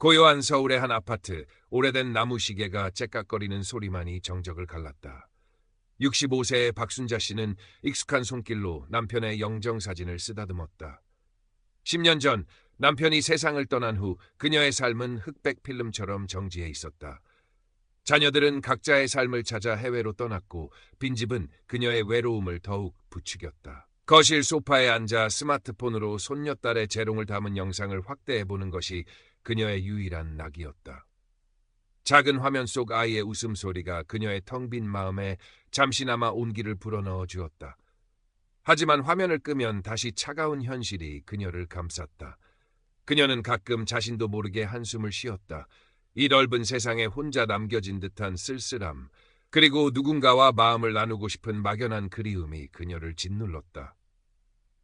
고요한 서울의 한 아파트, 오래된 나무 시계가 째깍거리는 소리만이 정적을 갈랐다. 65세의 박순자 씨는 익숙한 손길로 남편의 영정사진을 쓰다듬었다. 10년 전 남편이 세상을 떠난 후 그녀의 삶은 흑백 필름처럼 정지해 있었다. 자녀들은 각자의 삶을 찾아 해외로 떠났고 빈집은 그녀의 외로움을 더욱 부추겼다. 거실 소파에 앉아 스마트폰으로 손녀딸의 재롱을 담은 영상을 확대해보는 것이 그녀의 유일한 낙이었다. 작은 화면 속 아이의 웃음소리가 그녀의 텅 빈 마음에 잠시나마 온기를 불어넣어 주었다. 하지만 화면을 끄면 다시 차가운 현실이 그녀를 감쌌다. 그녀는 가끔 자신도 모르게 한숨을 쉬었다. 이 넓은 세상에 혼자 남겨진 듯한 쓸쓸함, 그리고 누군가와 마음을 나누고 싶은 막연한 그리움이 그녀를 짓눌렀다.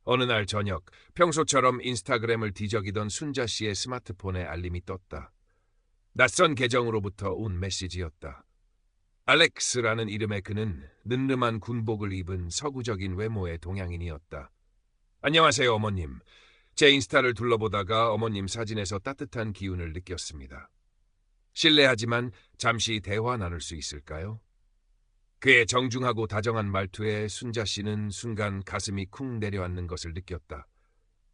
어느 날 저녁, 평소처럼 인스타그램을 뒤적이던 순자 씨의 스마트폰에 알림이 떴다. 낯선 계정으로부터 온 메시지였다. 알렉스라는 이름의 그는 늠름한 군복을 입은 서구적인 외모의 동양인이었다. 안녕하세요, 어머님. 제 인스타를 둘러보다가 어머님 사진에서 따뜻한 기운을 느꼈습니다. 실례하지만 잠시 대화 나눌 수 있을까요? 그의 정중하고 다정한 말투에 순자 씨는 순간 가슴이 쿵 내려앉는 것을 느꼈다.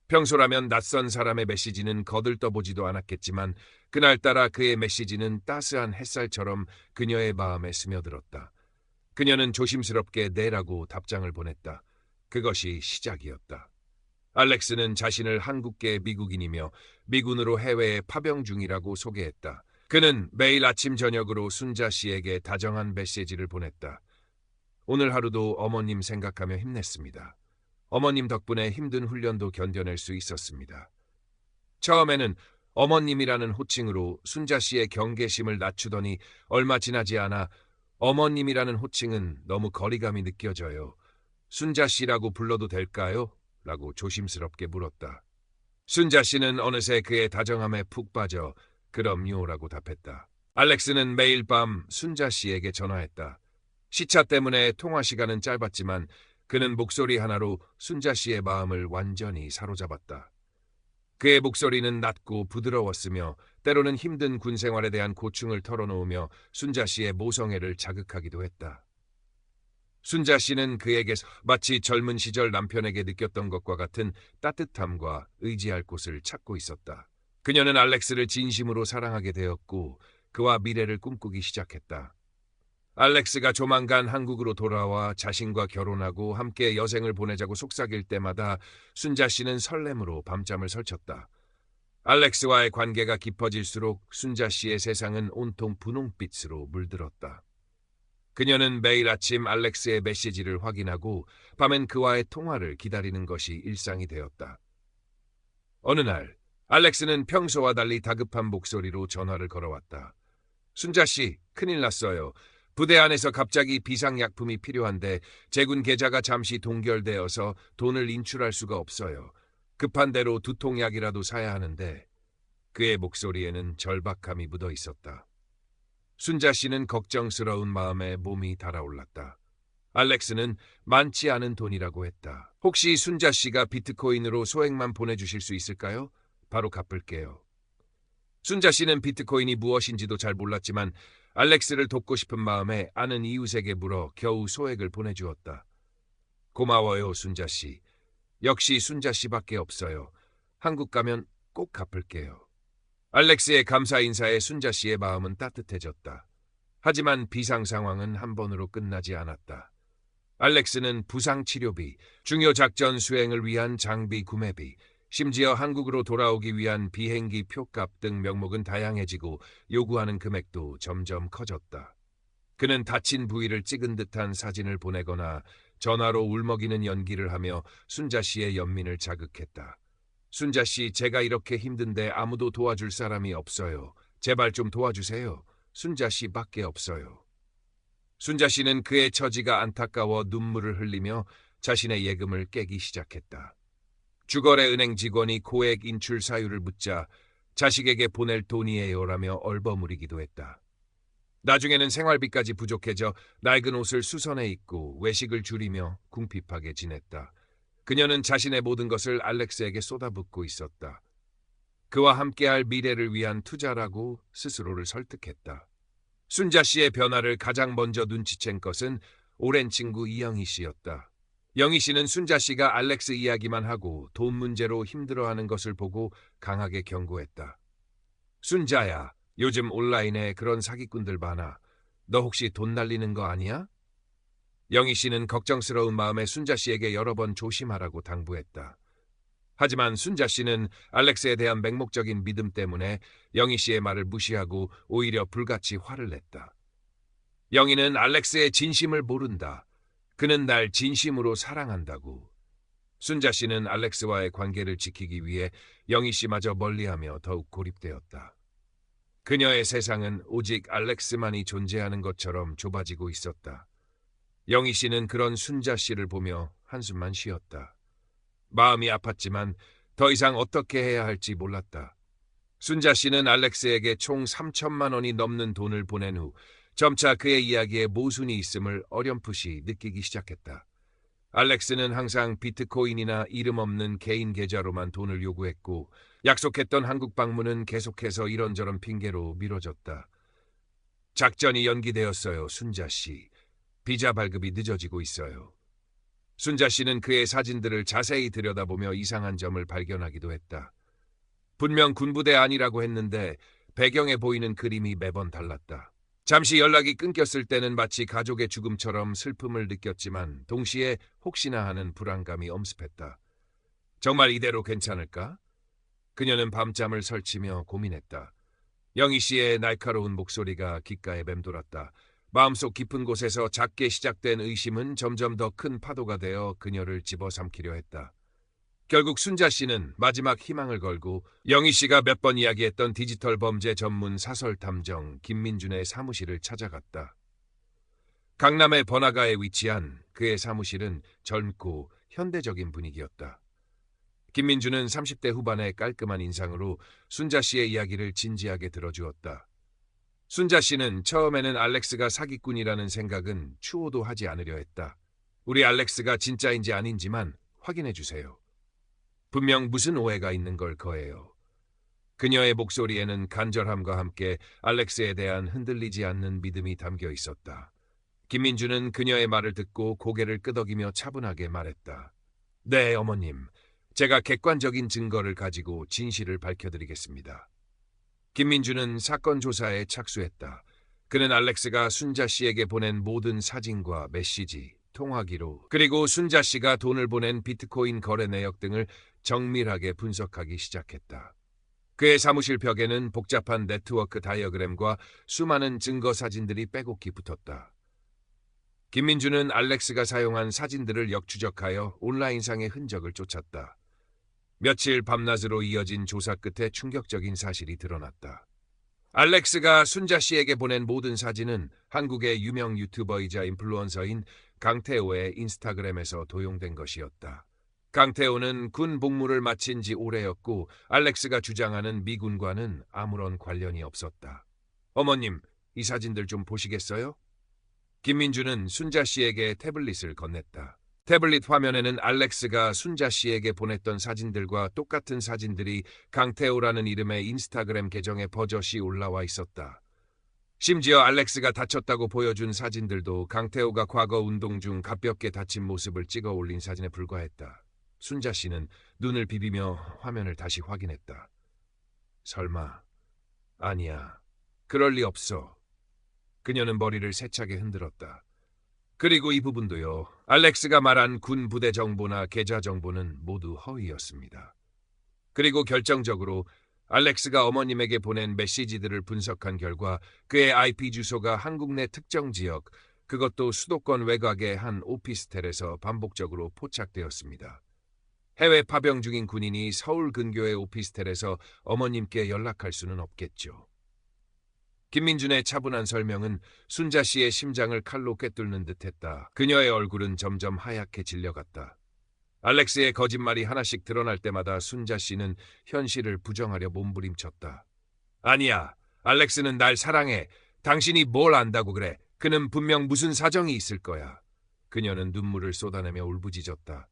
평소라면 낯선 사람의 메시지는 거들떠보지도 않았겠지만 그날따라 그의 메시지는 따스한 햇살처럼 그녀의 마음에 스며들었다. 그녀는 조심스럽게 네라고 답장을 보냈다. 그것이 시작이었다. 알렉스는 자신을 한국계 미국인이며 미군으로 해외에 파병 중이라고 소개했다. 그는 매일 아침 저녁으로 순자 씨에게 다정한 메시지를 보냈다. 오늘 하루도 어머님 생각하며 힘냈습니다. 어머님 덕분에 힘든 훈련도 견뎌낼 수 있었습니다. 처음에는 어머님이라는 호칭으로 순자 씨의 경계심을 낮추더니 얼마 지나지 않아 어머님이라는 호칭은 너무 거리감이 느껴져요. 순자 씨라고 불러도 될까요? 라고 조심스럽게 물었다. 순자 씨는 어느새 그의 다정함에 푹 빠져 그럼요라고 답했다. 알렉스는 매일 밤 순자 씨에게 전화했다. 시차 때문에 통화 시간은 짧았지만 그는 목소리 하나로 순자 씨의 마음을 완전히 사로잡았다. 그의 목소리는 낮고 부드러웠으며 때로는 힘든 군 생활에 대한 고충을 털어놓으며 순자 씨의 모성애를 자극하기도 했다. 순자 씨는 그에게서 마치 젊은 시절 남편에게 느꼈던 것과 같은 따뜻함과 의지할 곳을 찾고 있었다. 그녀는 알렉스를 진심으로 사랑하게 되었고 그와 미래를 꿈꾸기 시작했다. 알렉스가 조만간 한국으로 돌아와 자신과 결혼하고 함께 여생을 보내자고 속삭일 때마다 순자 씨는 설렘으로 밤잠을 설쳤다. 알렉스와의 관계가 깊어질수록 순자 씨의 세상은 온통 분홍빛으로 물들었다. 그녀는 매일 아침 알렉스의 메시지를 확인하고 밤엔 그와의 통화를 기다리는 것이 일상이 되었다. 어느 날 알렉스는 평소와 달리 다급한 목소리로 전화를 걸어왔다. 순자 씨, 큰일 났어요. 부대 안에서 갑자기 비상약품이 필요한데 제군 계좌가 잠시 동결되어서 돈을 인출할 수가 없어요. 급한 대로 두통약이라도 사야 하는데. 그의 목소리에는 절박함이 묻어 있었다. 순자 씨는 걱정스러운 마음에 몸이 달아올랐다. 알렉스는 많지 않은 돈이라고 했다. 혹시 순자 씨가 비트코인으로 소액만 보내주실 수 있을까요? 바로 갚을게요. 순자 씨는 비트코인이 무엇인지도 잘 몰랐지만 알렉스를 돕고 싶은 마음에 아는 이웃에게 물어 겨우 소액을 보내주었다. 고마워요, 순자 씨. 역시 순자 씨밖에 없어요. 한국 가면 꼭 갚을게요. 알렉스의 감사 인사에 순자 씨의 마음은 따뜻해졌다. 하지만 비상 상황은 한 번으로 끝나지 않았다. 알렉스는 부상 치료비, 중요 작전 수행을 위한 장비 구매비, 심지어 한국으로 돌아오기 위한 비행기 표값 등 명목은 다양해지고 요구하는 금액도 점점 커졌다. 그는 다친 부위를 찍은 듯한 사진을 보내거나 전화로 울먹이는 연기를 하며 순자 씨의 연민을 자극했다. 순자 씨, 제가 이렇게 힘든데 아무도 도와줄 사람이 없어요. 제발 좀 도와주세요. 순자 씨밖에 없어요. 순자 씨는 그의 처지가 안타까워 눈물을 흘리며 자신의 예금을 깨기 시작했다. 주거래 은행 직원이 고액 인출 사유를 묻자 자식에게 보낼 돈이에요라며 얼버무리기도 했다. 나중에는 생활비까지 부족해져 낡은 옷을 수선해 입고 외식을 줄이며 궁핍하게 지냈다. 그녀는 자신의 모든 것을 알렉스에게 쏟아붓고 있었다. 그와 함께할 미래를 위한 투자라고 스스로를 설득했다. 순자 씨의 변화를 가장 먼저 눈치챈 것은 오랜 친구 이영희 씨였다. 영희 씨는 순자 씨가 알렉스 이야기만 하고 돈 문제로 힘들어하는 것을 보고 강하게 경고했다. 순자야, 요즘 온라인에 그런 사기꾼들 많아. 너 혹시 돈 날리는 거 아니야? 영희 씨는 걱정스러운 마음에 순자 씨에게 여러 번 조심하라고 당부했다. 하지만 순자 씨는 알렉스에 대한 맹목적인 믿음 때문에 영희 씨의 말을 무시하고 오히려 불같이 화를 냈다. 영희는 알렉스의 진심을 모른다. 그는 날 진심으로 사랑한다고. 순자 씨는 알렉스와의 관계를 지키기 위해 영희 씨마저 멀리하며 더욱 고립되었다. 그녀의 세상은 오직 알렉스만이 존재하는 것처럼 좁아지고 있었다. 영희 씨는 그런 순자 씨를 보며 한숨만 쉬었다. 마음이 아팠지만 더 이상 어떻게 해야 할지 몰랐다. 순자 씨는 알렉스에게 총 3천만 원이 넘는 돈을 보낸 후 점차 그의 이야기에 모순이 있음을 어렴풋이 느끼기 시작했다. 알렉스는 항상 비트코인이나 이름 없는 개인 계좌로만 돈을 요구했고 약속했던 한국 방문은 계속해서 이런저런 핑계로 미뤄졌다. 작전이 연기되었어요, 순자 씨. 비자 발급이 늦어지고 있어요. 순자 씨는 그의 사진들을 자세히 들여다보며 이상한 점을 발견하기도 했다. 분명 군부대 아니라고 했는데 배경에 보이는 그림이 매번 달랐다. 잠시 연락이 끊겼을 때는 마치 가족의 죽음처럼 슬픔을 느꼈지만 동시에 혹시나 하는 불안감이 엄습했다. 정말 이대로 괜찮을까? 그녀는 밤잠을 설치며 고민했다. 영희 씨의 날카로운 목소리가 귓가에 맴돌았다. 마음속 깊은 곳에서 작게 시작된 의심은 점점 더 큰 파도가 되어 그녀를 집어삼키려 했다. 결국 순자 씨는 마지막 희망을 걸고 영희 씨가 몇 번 이야기했던 디지털 범죄 전문 사설 탐정 김민준의 사무실을 찾아갔다. 강남의 번화가에 위치한 그의 사무실은 젊고 현대적인 분위기였다. 김민준은 30대 후반의 깔끔한 인상으로 순자 씨의 이야기를 진지하게 들어주었다. 순자 씨는 처음에는 알렉스가 사기꾼이라는 생각은 추호도 하지 않으려 했다. 우리 알렉스가 진짜인지 아닌지만 확인해 주세요. 분명 무슨 오해가 있는 걸 거예요. 그녀의 목소리에는 간절함과 함께 알렉스에 대한 흔들리지 않는 믿음이 담겨 있었다. 김민주는 그녀의 말을 듣고 고개를 끄덕이며 차분하게 말했다. 네, 어머님. 제가 객관적인 증거를 가지고 진실을 밝혀드리겠습니다. 김민주는 사건 조사에 착수했다. 그는 알렉스가 순자 씨에게 보낸 모든 사진과 메시지, 통화 기록, 그리고 순자 씨가 돈을 보낸 비트코인 거래 내역 등을 정밀하게 분석하기 시작했다. 그의 사무실 벽에는 복잡한 네트워크 다이어그램과 수많은 증거 사진들이 빼곡히 붙었다. 김민주는 알렉스가 사용한 사진들을 역추적하여 온라인상의 흔적을 쫓았다. 며칠 밤낮으로 이어진 조사 끝에 충격적인 사실이 드러났다. 알렉스가 순자 씨에게 보낸 모든 사진은 한국의 유명 유튜버이자 인플루언서인 강태호의 인스타그램에서 도용된 것이었다. 강태호는 군 복무를 마친 지 오래였고 알렉스가 주장하는 미군과는 아무런 관련이 없었다. 어머님, 이 사진들 좀 보시겠어요? 김민주는 순자 씨에게 태블릿을 건넸다. 태블릿 화면에는 알렉스가 순자 씨에게 보냈던 사진들과 똑같은 사진들이 강태호라는 이름의 인스타그램 계정에 버젓이 올라와 있었다. 심지어 알렉스가 다쳤다고 보여준 사진들도 강태호가 과거 운동 중 가볍게 다친 모습을 찍어 올린 사진에 불과했다. 순자 씨는 눈을 비비며 화면을 다시 확인했다. 설마, 아니야. 그럴 리 없어. 그녀는 머리를 세차게 흔들었다. 그리고 이 부분도요. 알렉스가 말한 군 부대 정보나 계좌 정보는 모두 허위였습니다. 그리고 결정적으로 알렉스가 어머님에게 보낸 메시지들을 분석한 결과 그의 IP 주소가 한국 내 특정 지역, 그것도 수도권 외곽의 한 오피스텔에서 반복적으로 포착되었습니다. 해외 파병 중인 군인이 서울 근교의 오피스텔에서 어머님께 연락할 수는 없겠죠. 김민준의 차분한 설명은 순자 씨의 심장을 칼로 꿰뚫는 듯했다. 그녀의 얼굴은 점점 하얗게 질려갔다. 알렉스의 거짓말이 하나씩 드러날 때마다 순자 씨는 현실을 부정하려 몸부림쳤다. 아니야, 알렉스는 날 사랑해. 당신이 뭘 안다고 그래. 그는 분명 무슨 사정이 있을 거야. 그녀는 눈물을 쏟아내며 울부짖었다.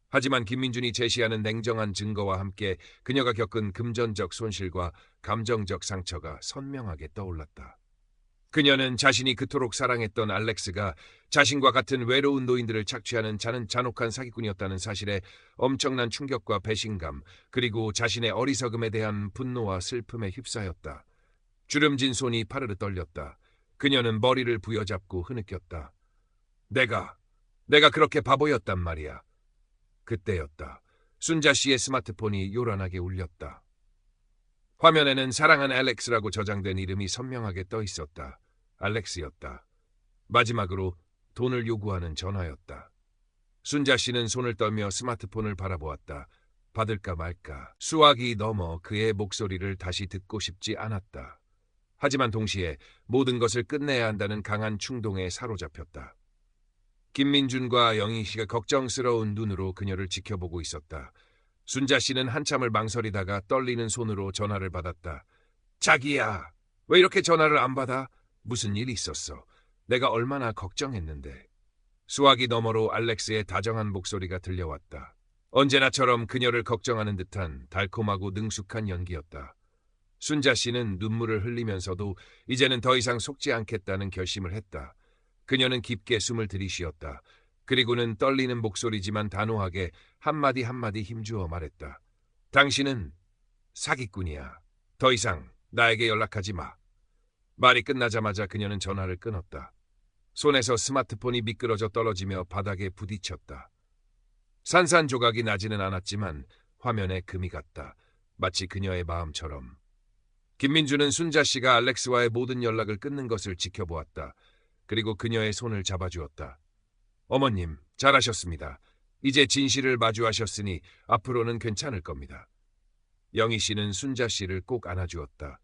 하지만 김민준이 제시하는 냉정한 증거와 함께 그녀가 겪은 금전적 손실과 감정적 상처가 선명하게 떠올랐다. 그녀는 자신이 그토록 사랑했던 알렉스가 자신과 같은 외로운 노인들을 착취하는 잔혹한 사기꾼이었다는 사실에 엄청난 충격과 배신감, 그리고 자신의 어리석음에 대한 분노와 슬픔에 휩싸였다. 주름진 손이 파르르 떨렸다. 그녀는 머리를 부여잡고 흐느꼈다. 내가 그렇게 바보였단 말이야. 그때였다. 순자 씨의 스마트폰이 요란하게 울렸다. 화면에는 사랑한 알렉스라고 저장된 이름이 선명하게 떠 있었다. 알렉스였다. 마지막으로 돈을 요구하는 전화였다. 순자 씨는 손을 떨며 스마트폰을 바라보았다. 받을까 말까. 수화기 넘어 그의 목소리를 다시 듣고 싶지 않았다. 하지만 동시에 모든 것을 끝내야 한다는 강한 충동에 사로잡혔다. 김민준과 영희 씨가 걱정스러운 눈으로 그녀를 지켜보고 있었다. 순자 씨는 한참을 망설이다가 떨리는 손으로 전화를 받았다. 자기야, 왜 이렇게 전화를 안 받아? 무슨 일 있었어? 내가 얼마나 걱정했는데. 수화기 너머로 알렉스의 다정한 목소리가 들려왔다. 언제나처럼 그녀를 걱정하는 듯한 달콤하고 능숙한 연기였다. 순자 씨는 눈물을 흘리면서도 이제는 더 이상 속지 않겠다는 결심을 했다. 그녀는 깊게 숨을 들이쉬었다. 그리고는 떨리는 목소리지만 단호하게 한마디 한마디 힘주어 말했다. 당신은 사기꾼이야. 더 이상 나에게 연락하지 마. 말이 끝나자마자 그녀는 전화를 끊었다. 손에서 스마트폰이 미끄러져 떨어지며 바닥에 부딪혔다. 산산조각이 나지는 않았지만 화면에 금이 갔다. 마치 그녀의 마음처럼. 김민주는 순자 씨가 알렉스와의 모든 연락을 끊는 것을 지켜보았다. 그리고 그녀의 손을 잡아주었다. 어머님, 잘하셨습니다. 이제 진실을 마주하셨으니 앞으로는 괜찮을 겁니다. 영희 씨는 순자 씨를 꼭 안아주었다.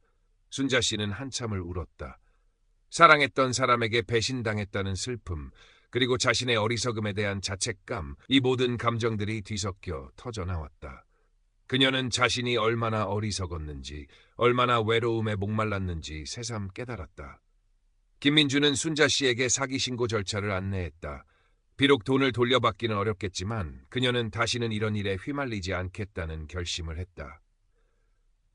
순자 씨는 한참을 울었다. 사랑했던 사람에게 배신당했다는 슬픔, 그리고 자신의 어리석음에 대한 자책감, 이 모든 감정들이 뒤섞여 터져나왔다. 그녀는 자신이 얼마나 어리석었는지, 얼마나 외로움에 목말랐는지 새삼 깨달았다. 김민주는 순자 씨에게 사기 신고 절차를 안내했다. 비록 돈을 돌려받기는 어렵겠지만 그녀는 다시는 이런 일에 휘말리지 않겠다는 결심을 했다.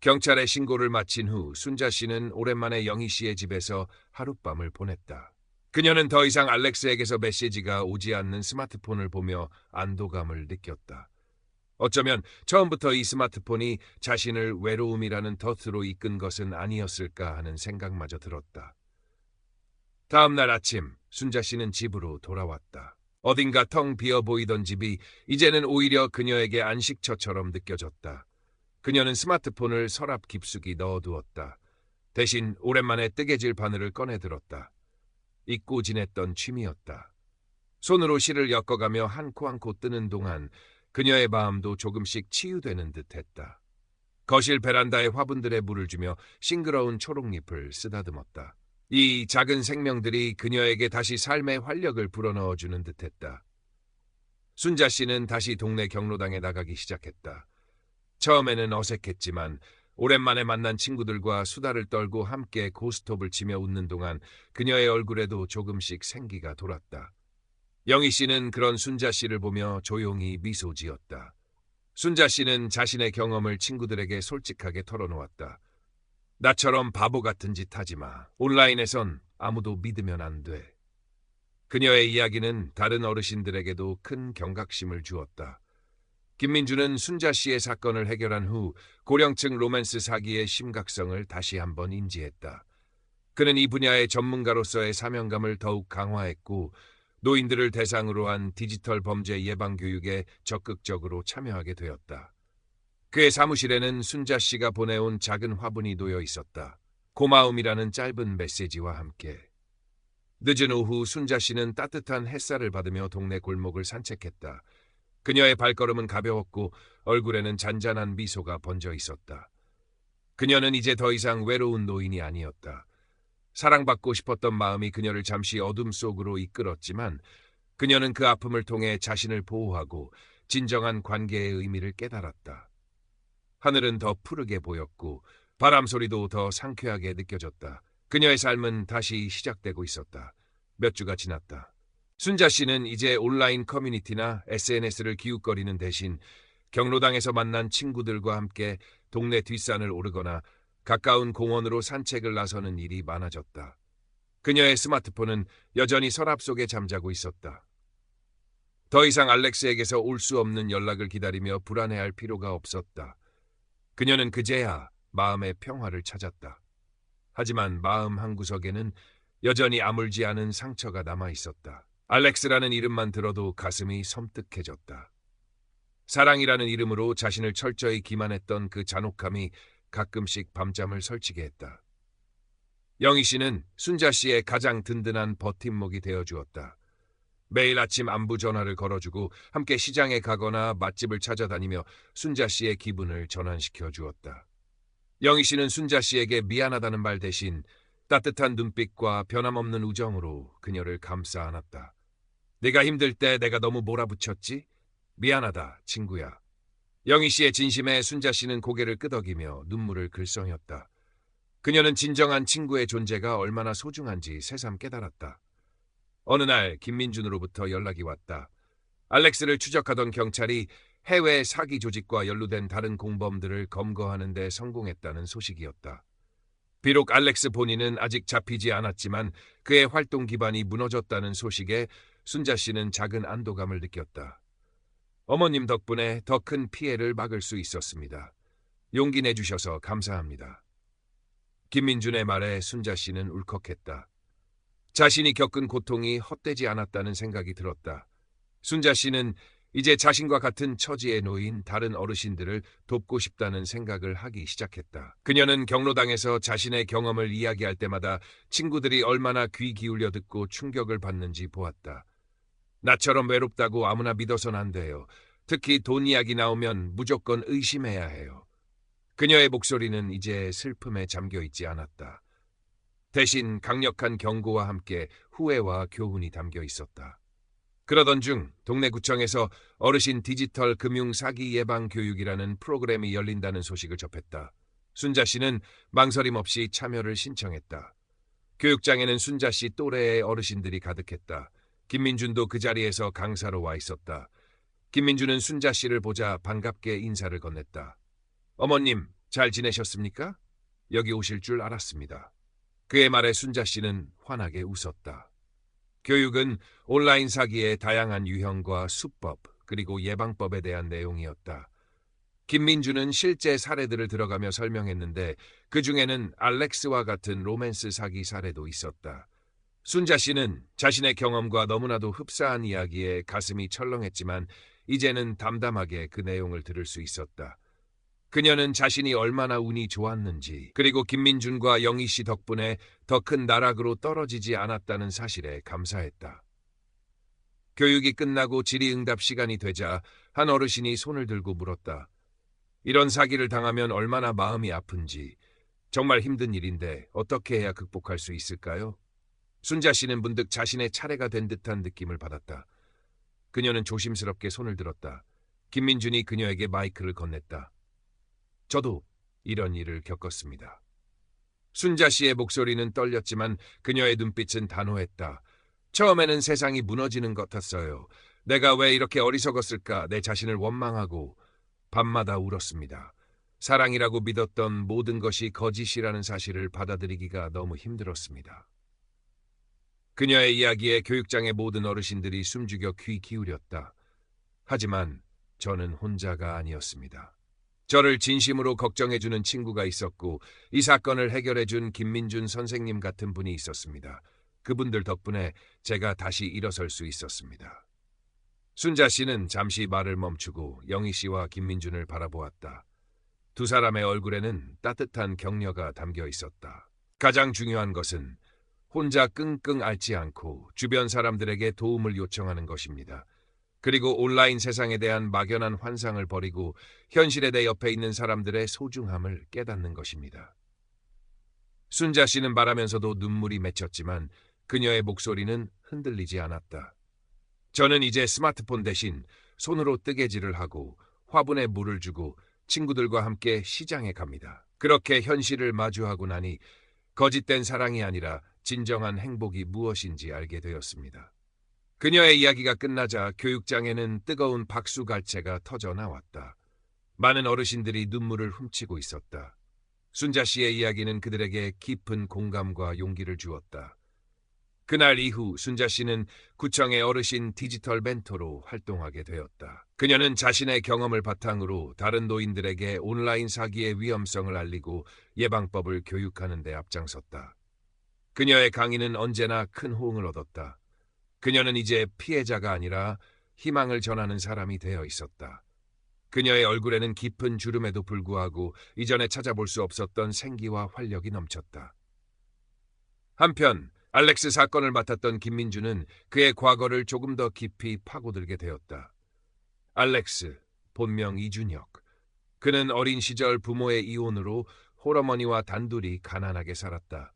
경찰에 신고를 마친 후 순자 씨는 오랜만에 영희 씨의 집에서 하룻밤을 보냈다. 그녀는 더 이상 알렉스에게서 메시지가 오지 않는 스마트폰을 보며 안도감을 느꼈다. 어쩌면 처음부터 이 스마트폰이 자신을 외로움이라는 덫으로 이끈 것은 아니었을까 하는 생각마저 들었다. 다음 날 아침, 순자 씨는 집으로 돌아왔다. 어딘가 텅 비어 보이던 집이 이제는 오히려 그녀에게 안식처처럼 느껴졌다. 그녀는 스마트폰을 서랍 깊숙이 넣어두었다. 대신 오랜만에 뜨개질 바늘을 꺼내들었다. 잊고 지냈던 취미였다. 손으로 실을 엮어가며 한 코 한 코 뜨는 동안 그녀의 마음도 조금씩 치유되는 듯했다. 거실 베란다에 화분들에 물을 주며 싱그러운 초록잎을 쓰다듬었다. 이 작은 생명들이 그녀에게 다시 삶의 활력을 불어넣어주는 듯했다. 순자 씨는 다시 동네 경로당에 나가기 시작했다. 처음에는 어색했지만 오랜만에 만난 친구들과 수다를 떨고 함께 고스톱을 치며 웃는 동안 그녀의 얼굴에도 조금씩 생기가 돌았다. 영희 씨는 그런 순자 씨를 보며 조용히 미소 지었다. 순자 씨는 자신의 경험을 친구들에게 솔직하게 털어놓았다. 나처럼 바보 같은 짓 하지 마. 온라인에선 아무도 믿으면 안 돼. 그녀의 이야기는 다른 어르신들에게도 큰 경각심을 주었다. 김민주는 순자 씨의 사건을 해결한 후 고령층 로맨스 사기의 심각성을 다시 한번 인지했다. 그는 이 분야의 전문가로서의 사명감을 더욱 강화했고 노인들을 대상으로 한 디지털 범죄 예방 교육에 적극적으로 참여하게 되었다. 그의 사무실에는 순자 씨가 보내온 작은 화분이 놓여 있었다. 고마움이라는 짧은 메시지와 함께. 늦은 오후 순자 씨는 따뜻한 햇살을 받으며 동네 골목을 산책했다. 그녀의 발걸음은 가벼웠고 얼굴에는 잔잔한 미소가 번져 있었다. 그녀는 이제 더 이상 외로운 노인이 아니었다. 사랑받고 싶었던 마음이 그녀를 잠시 어둠 속으로 이끌었지만 그녀는 그 아픔을 통해 자신을 보호하고 진정한 관계의 의미를 깨달았다. 하늘은 더 푸르게 보였고 바람 소리도 더 상쾌하게 느껴졌다. 그녀의 삶은 다시 시작되고 있었다. 몇 주가 지났다. 순자 씨는 이제 온라인 커뮤니티나 SNS를 기웃거리는 대신 경로당에서 만난 친구들과 함께 동네 뒷산을 오르거나 가까운 공원으로 산책을 나서는 일이 많아졌다. 그녀의 스마트폰은 여전히 서랍 속에 잠자고 있었다. 더 이상 알렉스에게서 올 수 없는 연락을 기다리며 불안해할 필요가 없었다. 그녀는 그제야 마음의 평화를 찾았다. 하지만 마음 한구석에는 여전히 아물지 않은 상처가 남아 있었다. 알렉스라는 이름만 들어도 가슴이 섬뜩해졌다. 사랑이라는 이름으로 자신을 철저히 기만했던 그 잔혹함이 가끔씩 밤잠을 설치게 했다. 영희 씨는 순자 씨의 가장 든든한 버팀목이 되어주었다. 매일 아침 안부 전화를 걸어주고 함께 시장에 가거나 맛집을 찾아다니며 순자 씨의 기분을 전환시켜 주었다. 영희 씨는 순자 씨에게 미안하다는 말 대신 따뜻한 눈빛과 변함없는 우정으로 그녀를 감싸 안았다. 네가 힘들 때 내가 너무 몰아붙였지? 미안하다, 친구야. 영희 씨의 진심에 순자 씨는 고개를 끄덕이며 눈물을 글썽였다. 그녀는 진정한 친구의 존재가 얼마나 소중한지 새삼 깨달았다. 어느 날 김민준으로부터 연락이 왔다. 알렉스를 추적하던 경찰이 해외 사기 조직과 연루된 다른 공범들을 검거하는 데 성공했다는 소식이었다. 비록 알렉스 본인은 아직 잡히지 않았지만 그의 활동 기반이 무너졌다는 소식에 순자 씨는 작은 안도감을 느꼈다. 어머님 덕분에 더 큰 피해를 막을 수 있었습니다. 용기 내주셔서 감사합니다. 김민준의 말에 순자 씨는 울컥했다. 자신이 겪은 고통이 헛되지 않았다는 생각이 들었다. 순자 씨는 이제 자신과 같은 처지에 놓인 다른 어르신들을 돕고 싶다는 생각을 하기 시작했다. 그녀는 경로당에서 자신의 경험을 이야기할 때마다 친구들이 얼마나 귀 기울여 듣고 충격을 받는지 보았다. 나처럼 외롭다고 아무나 믿어선 안 돼요. 특히 돈 이야기 나오면 무조건 의심해야 해요. 그녀의 목소리는 이제 슬픔에 잠겨 있지 않았다. 대신 강력한 경고와 함께 후회와 교훈이 담겨 있었다. 그러던 중 동네 구청에서 어르신 디지털 금융 사기 예방 교육이라는 프로그램이 열린다는 소식을 접했다. 순자 씨는 망설임 없이 참여를 신청했다. 교육장에는 순자 씨 또래의 어르신들이 가득했다. 김민준도 그 자리에서 강사로 와 있었다. 김민준은 순자 씨를 보자 반갑게 인사를 건넸다. 어머님, 잘 지내셨습니까? 여기 오실 줄 알았습니다. 그의 말에 순자 씨는 환하게 웃었다. 교육은 온라인 사기의 다양한 유형과 수법, 그리고 예방법에 대한 내용이었다. 김민주는 실제 사례들을 들어가며 설명했는데 그 중에는 알렉스와 같은 로맨스 사기 사례도 있었다. 순자 씨는 자신의 경험과 너무나도 흡사한 이야기에 가슴이 철렁했지만 이제는 담담하게 그 내용을 들을 수 있었다. 그녀는 자신이 얼마나 운이 좋았는지, 그리고 김민준과 영희 씨 덕분에 더 큰 나락으로 떨어지지 않았다는 사실에 감사했다. 교육이 끝나고 질의응답 시간이 되자 한 어르신이 손을 들고 물었다. 이런 사기를 당하면 얼마나 마음이 아픈지, 정말 힘든 일인데 어떻게 해야 극복할 수 있을까요? 순자 씨는 문득 자신의 차례가 된 듯한 느낌을 받았다. 그녀는 조심스럽게 손을 들었다. 김민준이 그녀에게 마이크를 건넸다. 저도 이런 일을 겪었습니다. 순자 씨의 목소리는 떨렸지만 그녀의 눈빛은 단호했다. 처음에는 세상이 무너지는 것 같았어요. 내가 왜 이렇게 어리석었을까 내 자신을 원망하고 밤마다 울었습니다. 사랑이라고 믿었던 모든 것이 거짓이라는 사실을 받아들이기가 너무 힘들었습니다. 그녀의 이야기에 교육장의 모든 어르신들이 숨죽여 귀 기울였다. 하지만 저는 혼자가 아니었습니다. 저를 진심으로 걱정해주는 친구가 있었고 이 사건을 해결해준 김민준 선생님 같은 분이 있었습니다. 그분들 덕분에 제가 다시 일어설 수 있었습니다. 순자 씨는 잠시 말을 멈추고 영희 씨와 김민준을 바라보았다. 두 사람의 얼굴에는 따뜻한 격려가 담겨 있었다. 가장 중요한 것은 혼자 끙끙 앓지 않고 주변 사람들에게 도움을 요청하는 것입니다. 그리고 온라인 세상에 대한 막연한 환상을 버리고 현실에 내 옆에 있는 사람들의 소중함을 깨닫는 것입니다. 순자 씨는 말하면서도 눈물이 맺혔지만 그녀의 목소리는 흔들리지 않았다. 저는 이제 스마트폰 대신 손으로 뜨개질을 하고 화분에 물을 주고 친구들과 함께 시장에 갑니다. 그렇게 현실을 마주하고 나니 거짓된 사랑이 아니라 진정한 행복이 무엇인지 알게 되었습니다. 그녀의 이야기가 끝나자 교육장에는 뜨거운 박수갈채가 터져 나왔다. 많은 어르신들이 눈물을 훔치고 있었다. 순자 씨의 이야기는 그들에게 깊은 공감과 용기를 주었다. 그날 이후 순자 씨는 구청의 어르신 디지털 멘토로 활동하게 되었다. 그녀는 자신의 경험을 바탕으로 다른 노인들에게 온라인 사기의 위험성을 알리고 예방법을 교육하는 데 앞장섰다. 그녀의 강의는 언제나 큰 호응을 얻었다. 그녀는 이제 피해자가 아니라 희망을 전하는 사람이 되어 있었다. 그녀의 얼굴에는 깊은 주름에도 불구하고 이전에 찾아볼 수 없었던 생기와 활력이 넘쳤다. 한편 알렉스 사건을 맡았던 김민주는 그의 과거를 조금 더 깊이 파고들게 되었다. 알렉스, 본명 이준혁. 그는 어린 시절 부모의 이혼으로 홀어머니와 단둘이 가난하게 살았다.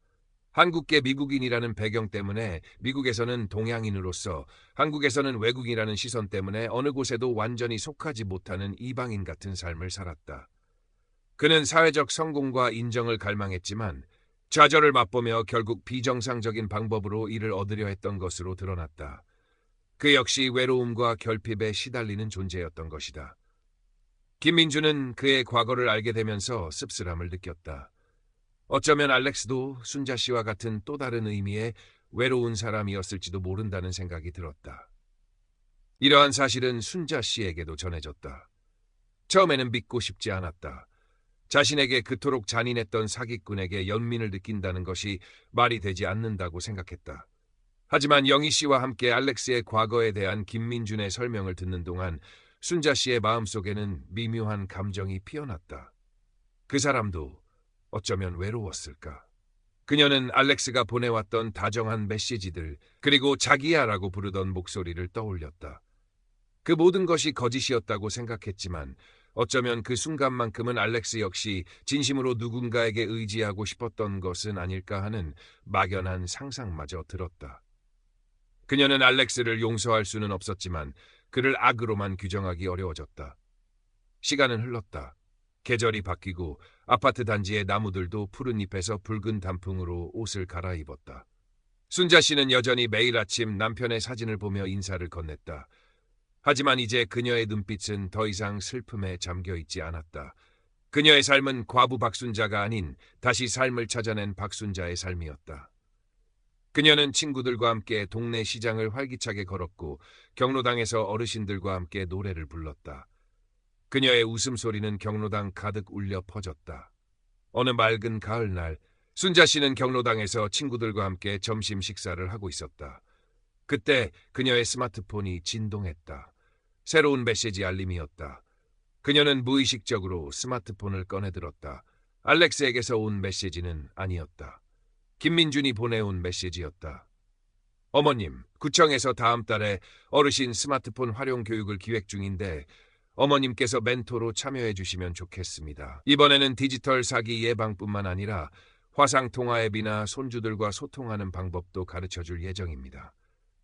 한국계 미국인이라는 배경 때문에 미국에서는 동양인으로서, 한국에서는 외국인이라는 시선 때문에 어느 곳에도 완전히 속하지 못하는 이방인 같은 삶을 살았다. 그는 사회적 성공과 인정을 갈망했지만 좌절을 맛보며 결국 비정상적인 방법으로 이를 얻으려 했던 것으로 드러났다. 그 역시 외로움과 결핍에 시달리는 존재였던 것이다. 김민주는 그의 과거를 알게 되면서 씁쓸함을 느꼈다. 어쩌면 알렉스도 순자 씨와 같은 또 다른 의미의 외로운 사람이었을지도 모른다는 생각이 들었다. 이러한 사실은 순자 씨에게도 전해졌다. 처음에는 믿고 싶지 않았다. 자신에게 그토록 잔인했던 사기꾼에게 연민을 느낀다는 것이 말이 되지 않는다고 생각했다. 하지만 영희 씨와 함께 알렉스의 과거에 대한 김민준의 설명을 듣는 동안 순자 씨의 마음속에는 미묘한 감정이 피어났다. 그 사람도 어쩌면 외로웠을까? 그녀는 알렉스가 보내왔던 다정한 메시지들, 그리고 자기야라고 부르던 목소리를 떠올렸다. 그 모든 것이 거짓이었다고 생각했지만 어쩌면 그 순간만큼은 알렉스 역시 진심으로 누군가에게 의지하고 싶었던 것은 아닐까 하는 막연한 상상마저 들었다. 그녀는 알렉스를 용서할 수는 없었지만 그를 악으로만 규정하기 어려워졌다. 시간은 흘렀다. 계절이 바뀌고 아파트 단지의 나무들도 푸른 잎에서 붉은 단풍으로 옷을 갈아입었다. 순자 씨는 여전히 매일 아침 남편의 사진을 보며 인사를 건넸다. 하지만 이제 그녀의 눈빛은 더 이상 슬픔에 잠겨 있지 않았다. 그녀의 삶은 과부 박순자가 아닌 다시 삶을 찾아낸 박순자의 삶이었다. 그녀는 친구들과 함께 동네 시장을 활기차게 걸었고 경로당에서 어르신들과 함께 노래를 불렀다. 그녀의 웃음소리는 경로당 가득 울려 퍼졌다. 어느 맑은 가을날 순자 씨는 경로당에서 친구들과 함께 점심 식사를 하고 있었다. 그때 그녀의 스마트폰이 진동했다. 새로운 메시지 알림이었다. 그녀는 무의식적으로 스마트폰을 꺼내들었다. 알렉스에게서 온 메시지는 아니었다. 김민준이 보내온 메시지였다. 어머님, 구청에서 다음 달에 어르신 스마트폰 활용 교육을 기획 중인데 어머님께서 멘토로 참여해 주시면 좋겠습니다. 이번에는 디지털 사기 예방뿐만 아니라 화상통화 앱이나 손주들과 소통하는 방법도 가르쳐 줄 예정입니다.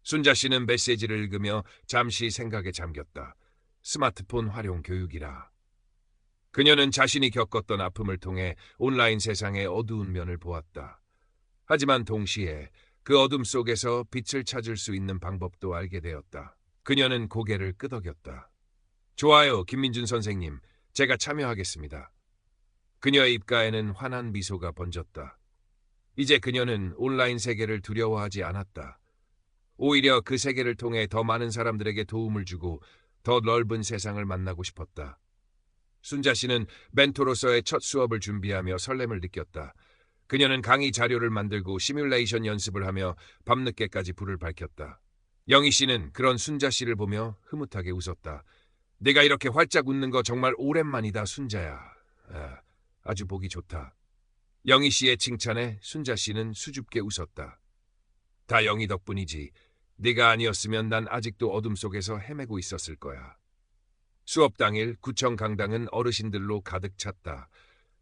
순자 씨는 메시지를 읽으며 잠시 생각에 잠겼다. 스마트폰 활용 교육이라. 그녀는 자신이 겪었던 아픔을 통해 온라인 세상의 어두운 면을 보았다. 하지만 동시에 그 어둠 속에서 빛을 찾을 수 있는 방법도 알게 되었다. 그녀는 고개를 끄덕였다. 좋아요, 김민준 선생님. 제가 참여하겠습니다. 그녀의 입가에는 환한 미소가 번졌다. 이제 그녀는 온라인 세계를 두려워하지 않았다. 오히려 그 세계를 통해 더 많은 사람들에게 도움을 주고 더 넓은 세상을 만나고 싶었다. 순자 씨는 멘토로서의 첫 수업을 준비하며 설렘을 느꼈다. 그녀는 강의 자료를 만들고 시뮬레이션 연습을 하며 밤늦게까지 불을 밝혔다. 영희 씨는 그런 순자 씨를 보며 흐뭇하게 웃었다. 내가 이렇게 활짝 웃는 거 정말 오랜만이다, 순자야. 아주 보기 좋다. 영희 씨의 칭찬에 순자 씨는 수줍게 웃었다. 다 영희 덕분이지. 네가 아니었으면 난 아직도 어둠 속에서 헤매고 있었을 거야. 수업 당일 구청 강당은 어르신들로 가득 찼다.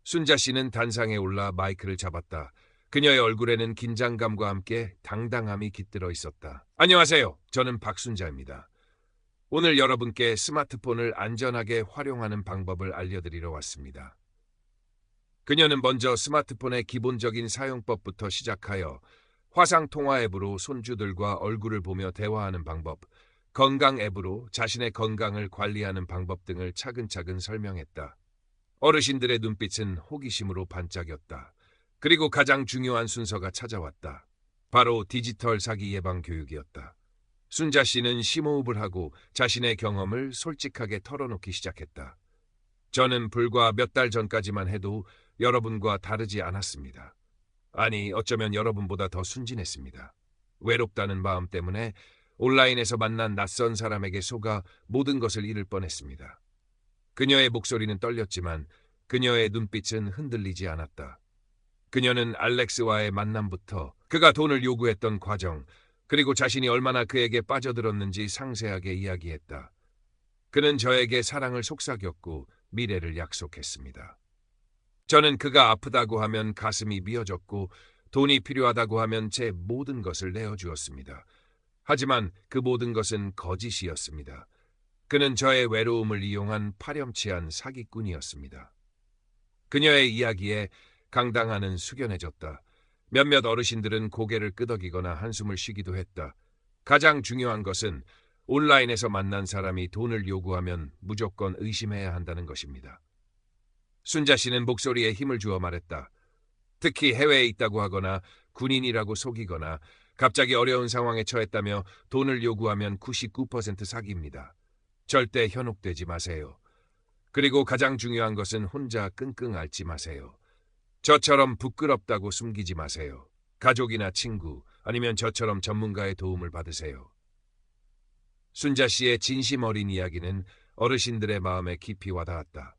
순자 씨는 단상에 올라 마이크를 잡았다. 그녀의 얼굴에는 긴장감과 함께 당당함이 깃들어 있었다. 안녕하세요. 저는 박순자입니다. 오늘 여러분께 스마트폰을 안전하게 활용하는 방법을 알려드리러 왔습니다. 그녀는 먼저 스마트폰의 기본적인 사용법부터 시작하여 화상통화 앱으로 손주들과 얼굴을 보며 대화하는 방법, 건강 앱으로 자신의 건강을 관리하는 방법 등을 차근차근 설명했다. 어르신들의 눈빛은 호기심으로 반짝였다. 그리고 가장 중요한 순서가 찾아왔다. 바로 디지털 사기 예방 교육이었다. 순자 씨는 심호흡을 하고 자신의 경험을 솔직하게 털어놓기 시작했다. 저는 불과 몇 달 전까지만 해도 여러분과 다르지 않았습니다. 아니, 어쩌면 여러분보다 더 순진했습니다. 외롭다는 마음 때문에 온라인에서 만난 낯선 사람에게 속아 모든 것을 잃을 뻔했습니다. 그녀의 목소리는 떨렸지만 그녀의 눈빛은 흔들리지 않았다. 그녀는 알렉스와의 만남부터 그가 돈을 요구했던 과정, 그리고 자신이 얼마나 그에게 빠져들었는지 상세하게 이야기했다. 그는 저에게 사랑을 속삭였고 미래를 약속했습니다. 저는 그가 아프다고 하면 가슴이 미어졌고 돈이 필요하다고 하면 제 모든 것을 내어주었습니다. 하지만 그 모든 것은 거짓이었습니다. 그는 저의 외로움을 이용한 파렴치한 사기꾼이었습니다. 그녀의 이야기에 강당하는 숙연해졌다. 몇몇 어르신들은 고개를 끄덕이거나 한숨을 쉬기도 했다. 가장 중요한 것은 온라인에서 만난 사람이 돈을 요구하면 무조건 의심해야 한다는 것입니다. 순자 씨는 목소리에 힘을 주어 말했다. 특히 해외에 있다고 하거나 군인이라고 속이거나 갑자기 어려운 상황에 처했다며 돈을 요구하면 99% 사기입니다. 절대 현혹되지 마세요. 그리고 가장 중요한 것은 혼자 끙끙 앓지 마세요. 저처럼 부끄럽다고 숨기지 마세요. 가족이나 친구 아니면 저처럼 전문가의 도움을 받으세요. 순자 씨의 진심 어린 이야기는 어르신들의 마음에 깊이 와닿았다.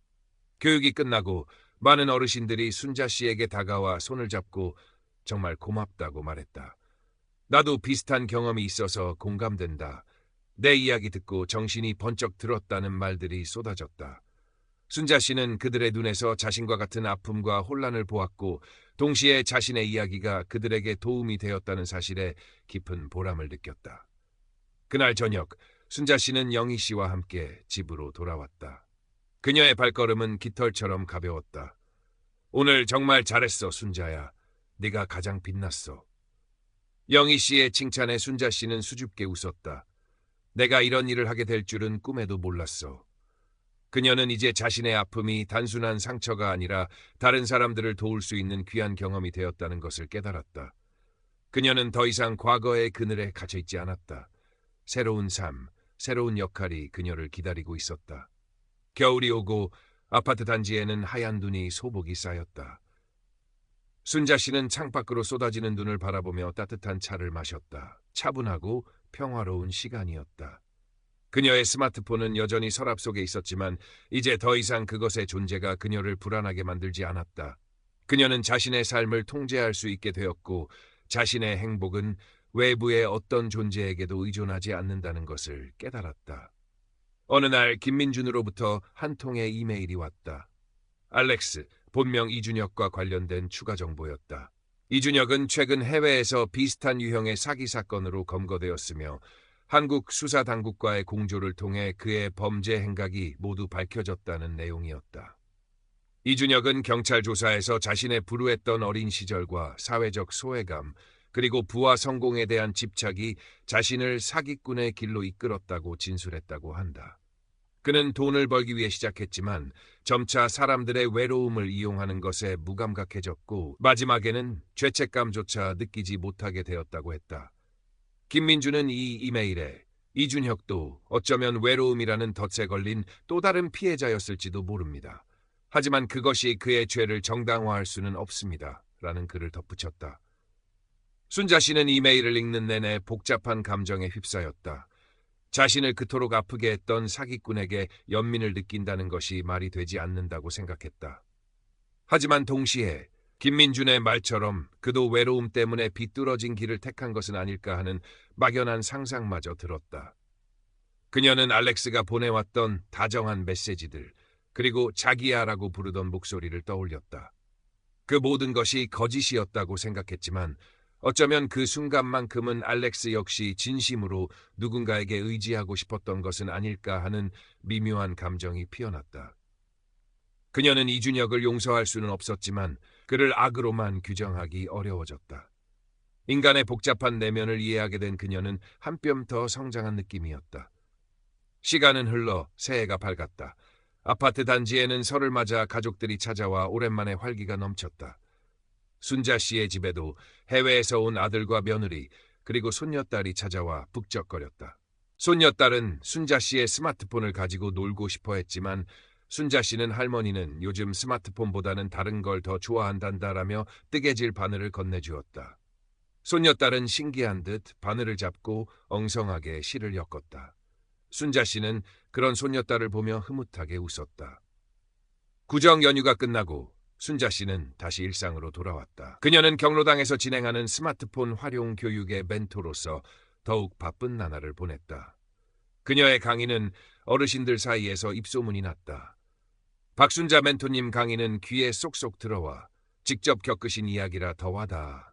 교육이 끝나고 많은 어르신들이 순자 씨에게 다가와 손을 잡고 정말 고맙다고 말했다. 나도 비슷한 경험이 있어서 공감된다. 내 이야기 듣고 정신이 번쩍 들었다는 말들이 쏟아졌다. 순자 씨는 그들의 눈에서 자신과 같은 아픔과 혼란을 보았고 동시에 자신의 이야기가 그들에게 도움이 되었다는 사실에 깊은 보람을 느꼈다. 그날 저녁 순자 씨는 영희 씨와 함께 집으로 돌아왔다. 그녀의 발걸음은 깃털처럼 가벼웠다. 오늘 정말 잘했어, 순자야. 네가 가장 빛났어. 영희 씨의 칭찬에 순자 씨는 수줍게 웃었다. 내가 이런 일을 하게 될 줄은 꿈에도 몰랐어. 그녀는 이제 자신의 아픔이 단순한 상처가 아니라 다른 사람들을 도울 수 있는 귀한 경험이 되었다는 것을 깨달았다. 그녀는 더 이상 과거의 그늘에 갇혀있지 않았다. 새로운 삶, 새로운 역할이 그녀를 기다리고 있었다. 겨울이 오고 아파트 단지에는 하얀 눈이 소복이 쌓였다. 순자 씨는 창밖으로 쏟아지는 눈을 바라보며 따뜻한 차를 마셨다. 차분하고 평화로운 시간이었다. 그녀의 스마트폰은 여전히 서랍 속에 있었지만 이제 더 이상 그것의 존재가 그녀를 불안하게 만들지 않았다. 그녀는 자신의 삶을 통제할 수 있게 되었고 자신의 행복은 외부의 어떤 존재에게도 의존하지 않는다는 것을 깨달았다. 어느 날 김민준으로부터 한 통의 이메일이 왔다. 알렉스, 본명 이준혁과 관련된 추가 정보였다. 이준혁은 최근 해외에서 비슷한 유형의 사기 사건으로 검거되었으며 한국 수사당국과의 공조를 통해 그의 범죄 행각이 모두 밝혀졌다는 내용이었다. 이준혁은 경찰 조사에서 자신의 불우했던 어린 시절과 사회적 소외감, 그리고 부와 성공에 대한 집착이 자신을 사기꾼의 길로 이끌었다고 진술했다고 한다. 그는 돈을 벌기 위해 시작했지만 점차 사람들의 외로움을 이용하는 것에 무감각해졌고 마지막에는 죄책감조차 느끼지 못하게 되었다고 했다. 김민주는 이 이메일에 이준혁도 어쩌면 외로움이라는 덫에 걸린 또 다른 피해자였을지도 모릅니다. 하지만 그것이 그의 죄를 정당화할 수는 없습니다. 라는 글을 덧붙였다. 순자 씨는 이메일을 읽는 내내 복잡한 감정에 휩싸였다. 자신을 그토록 아프게 했던 사기꾼에게 연민을 느낀다는 것이 말이 되지 않는다고 생각했다. 하지만 동시에 김민준의 말처럼 그도 외로움 때문에 비뚤어진 길을 택한 것은 아닐까 하는 막연한 상상마저 들었다. 그녀는 알렉스가 보내왔던 다정한 메시지들, 그리고 자기야라고 부르던 목소리를 떠올렸다. 그 모든 것이 거짓이었다고 생각했지만 어쩌면 그 순간만큼은 알렉스 역시 진심으로 누군가에게 의지하고 싶었던 것은 아닐까 하는 미묘한 감정이 피어났다. 그녀는 이준혁을 용서할 수는 없었지만 그를 악으로만 규정하기 어려워졌다. 인간의 복잡한 내면을 이해하게 된 그녀는 한 뼘 더 성장한 느낌이었다. 시간은 흘러 새해가 밝았다. 아파트 단지에는 설을 맞아 가족들이 찾아와 오랜만에 활기가 넘쳤다. 순자 씨의 집에도 해외에서 온 아들과 며느리 그리고 손녀딸이 찾아와 북적거렸다. 손녀딸은 순자 씨의 스마트폰을 가지고 놀고 싶어 했지만 순자 씨는 할머니는 요즘 스마트폰보다는 다른 걸 더 좋아한단다라며 뜨개질 바늘을 건네주었다. 손녀딸은 신기한 듯 바늘을 잡고 엉성하게 실을 엮었다. 순자 씨는 그런 손녀딸을 보며 흐뭇하게 웃었다. 구정 연휴가 끝나고 순자 씨는 다시 일상으로 돌아왔다. 그녀는 경로당에서 진행하는 스마트폰 활용 교육의 멘토로서 더욱 바쁜 나날을 보냈다. 그녀의 강의는 어르신들 사이에서 입소문이 났다. 박순자 멘토님 강의는 귀에 쏙쏙 들어와 직접 겪으신 이야기라 더 와닿아.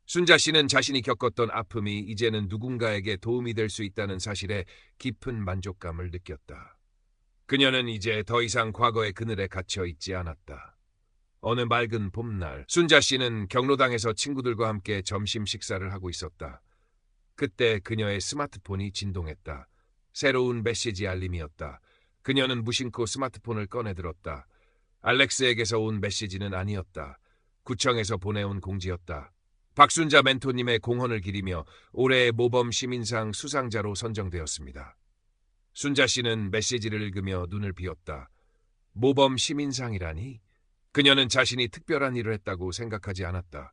순자 씨는 자신이 겪었던 아픔이 이제는 누군가에게 도움이 될 수 있다는 사실에 깊은 만족감을 느꼈다. 그녀는 이제 더 이상 과거의 그늘에 갇혀 있지 않았다. 어느 맑은 봄날, 순자 씨는 경로당에서 친구들과 함께 점심 식사를 하고 있었다. 그때 그녀의 스마트폰이 진동했다. 새로운 메시지 알림이었다. 그녀는 무심코 스마트폰을 꺼내들었다. 알렉스에게서 온 메시지는 아니었다. 구청에서 보내온 공지였다. 박순자 멘토님의 공헌을 기리며 올해의 모범 시민상 수상자로 선정되었습니다. 순자 씨는 메시지를 읽으며 눈을 비웠다. 모범 시민상이라니? 그녀는 자신이 특별한 일을 했다고 생각하지 않았다.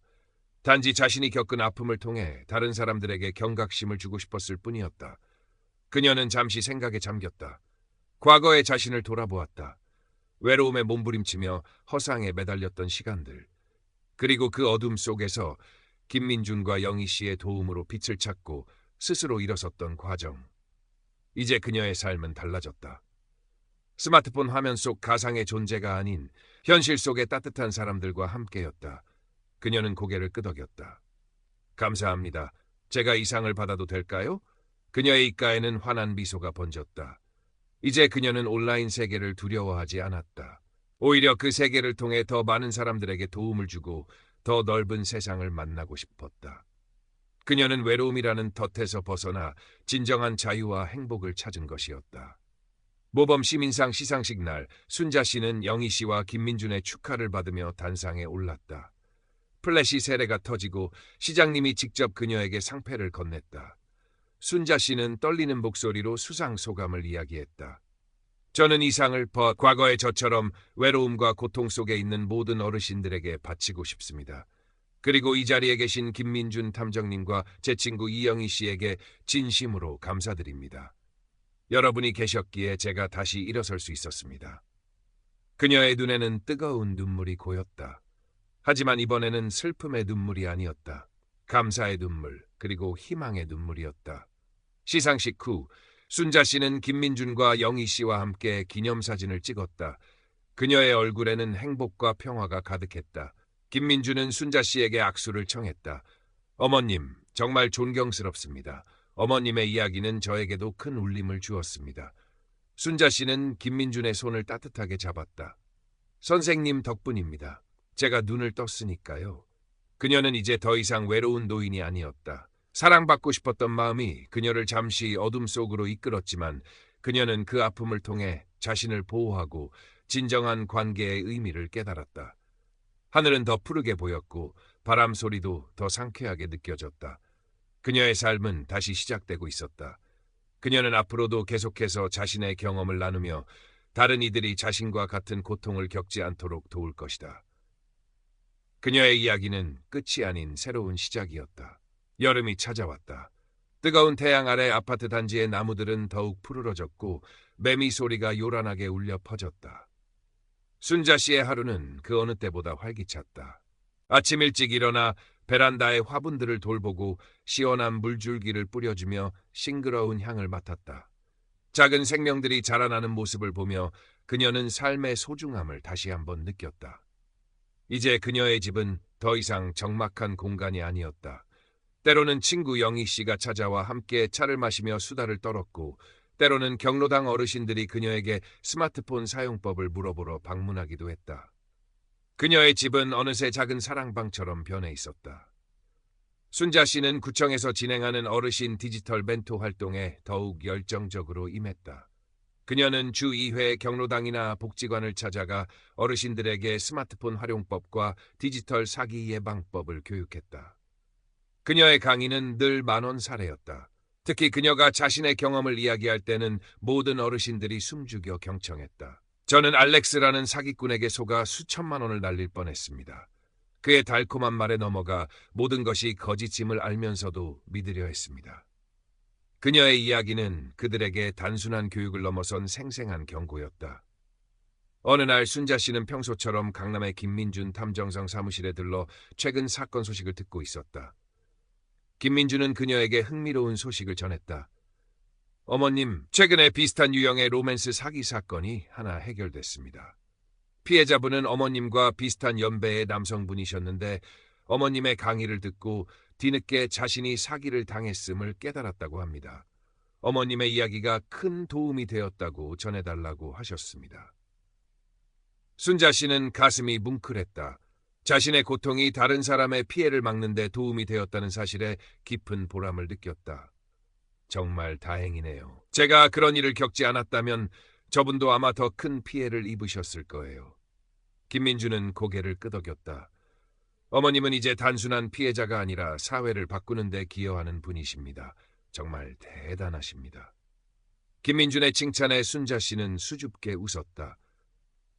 단지 자신이 겪은 아픔을 통해 다른 사람들에게 경각심을 주고 싶었을 뿐이었다. 그녀는 잠시 생각에 잠겼다. 과거의 자신을 돌아보았다. 외로움에 몸부림치며 허상에 매달렸던 시간들. 그리고 그 어둠 속에서 김민준과 영희 씨의 도움으로 빛을 찾고 스스로 일어섰던 과정. 이제 그녀의 삶은 달라졌다. 스마트폰 화면 속 가상의 존재가 아닌 현실 속의 따뜻한 사람들과 함께였다. 그녀는 고개를 끄덕였다. 감사합니다. 제가 이 상을 받아도 될까요? 그녀의 입가에는 환한 미소가 번졌다. 이제 그녀는 온라인 세계를 두려워하지 않았다. 오히려 그 세계를 통해 더 많은 사람들에게 도움을 주고 더 넓은 세상을 만나고 싶었다. 그녀는 외로움이라는 덫에서 벗어나 진정한 자유와 행복을 찾은 것이었다. 모범 시민상 시상식 날, 순자 씨는 영희 씨와 김민준의 축하를 받으며 단상에 올랐다. 플래시 세례가 터지고 시장님이 직접 그녀에게 상패를 건넸다. 순자 씨는 떨리는 목소리로 수상 소감을 이야기했다. 저는 이 상을 과거의 저처럼 외로움과 고통 속에 있는 모든 어르신들에게 바치고 싶습니다. 그리고 이 자리에 계신 김민준 탐정님과 제 친구 이영희 씨에게 진심으로 감사드립니다. 여러분이 계셨기에 제가 다시 일어설 수 있었습니다. 그녀의 눈에는 뜨거운 눈물이 고였다. 하지만 이번에는 슬픔의 눈물이 아니었다. 감사의 눈물, 그리고 희망의 눈물이었다. 시상식 후 순자 씨는 김민준과 영희 씨와 함께 기념사진을 찍었다. 그녀의 얼굴에는 행복과 평화가 가득했다. 김민준은 순자 씨에게 악수를 청했다. 어머님, 정말 존경스럽습니다. 어머님의 이야기는 저에게도 큰 울림을 주었습니다. 순자 씨는 김민준의 손을 따뜻하게 잡았다. 선생님 덕분입니다. 제가 눈을 떴으니까요. 그녀는 이제 더 이상 외로운 노인이 아니었다. 사랑받고 싶었던 마음이 그녀를 잠시 어둠 속으로 이끌었지만 그녀는 그 아픔을 통해 자신을 보호하고 진정한 관계의 의미를 깨달았다. 하늘은 더 푸르게 보였고 바람 소리도 더 상쾌하게 느껴졌다. 그녀의 삶은 다시 시작되고 있었다. 그녀는 앞으로도 계속해서 자신의 경험을 나누며 다른 이들이 자신과 같은 고통을 겪지 않도록 도울 것이다. 그녀의 이야기는 끝이 아닌 새로운 시작이었다. 여름이 찾아왔다. 뜨거운 태양 아래 아파트 단지의 나무들은 더욱 푸르러졌고 매미 소리가 요란하게 울려 퍼졌다. 순자 씨의 하루는 그 어느 때보다 활기찼다. 아침 일찍 일어나 베란다의 화분들을 돌보고 시원한 물줄기를 뿌려주며 싱그러운 향을 맡았다. 작은 생명들이 자라나는 모습을 보며 그녀는 삶의 소중함을 다시 한번 느꼈다. 이제 그녀의 집은 더 이상 적막한 공간이 아니었다. 때로는 친구 영희 씨가 찾아와 함께 차를 마시며 수다를 떨었고 때로는 경로당 어르신들이 그녀에게 스마트폰 사용법을 물어보러 방문하기도 했다. 그녀의 집은 어느새 작은 사랑방처럼 변해 있었다. 순자 씨는 구청에서 진행하는 어르신 디지털 멘토 활동에 더욱 열정적으로 임했다. 그녀는 주 2회 경로당이나 복지관을 찾아가 어르신들에게 스마트폰 활용법과 디지털 사기 예방법을 교육했다. 그녀의 강의는 늘 만원 사례였다. 특히 그녀가 자신의 경험을 이야기할 때는 모든 어르신들이 숨죽여 경청했다. 저는 알렉스라는 사기꾼에게 속아 수천만 원을 날릴 뻔했습니다. 그의 달콤한 말에 넘어가 모든 것이 거짓임을 알면서도 믿으려 했습니다. 그녀의 이야기는 그들에게 단순한 교육을 넘어선 생생한 경고였다. 어느 날 순자 씨는 평소처럼 강남의 김민준 탐정성 사무실에 들러 최근 사건 소식을 듣고 있었다. 김민준은 그녀에게 흥미로운 소식을 전했다. 어머님, 최근에 비슷한 유형의 로맨스 사기 사건이 하나 해결됐습니다. 피해자분은 어머님과 비슷한 연배의 남성분이셨는데 어머님의 강의를 듣고 뒤늦게 자신이 사기를 당했음을 깨달았다고 합니다. 어머님의 이야기가 큰 도움이 되었다고 전해달라고 하셨습니다. 순자 씨는 가슴이 뭉클했다. 자신의 고통이 다른 사람의 피해를 막는 데 도움이 되었다는 사실에 깊은 보람을 느꼈다. 정말 다행이네요. 제가 그런 일을 겪지 않았다면 저분도 아마 더 큰 피해를 입으셨을 거예요. 김민주는 고개를 끄덕였다. 어머님은 이제 단순한 피해자가 아니라 사회를 바꾸는 데 기여하는 분이십니다. 정말 대단하십니다. 김민준의 칭찬에 순자 씨는 수줍게 웃었다.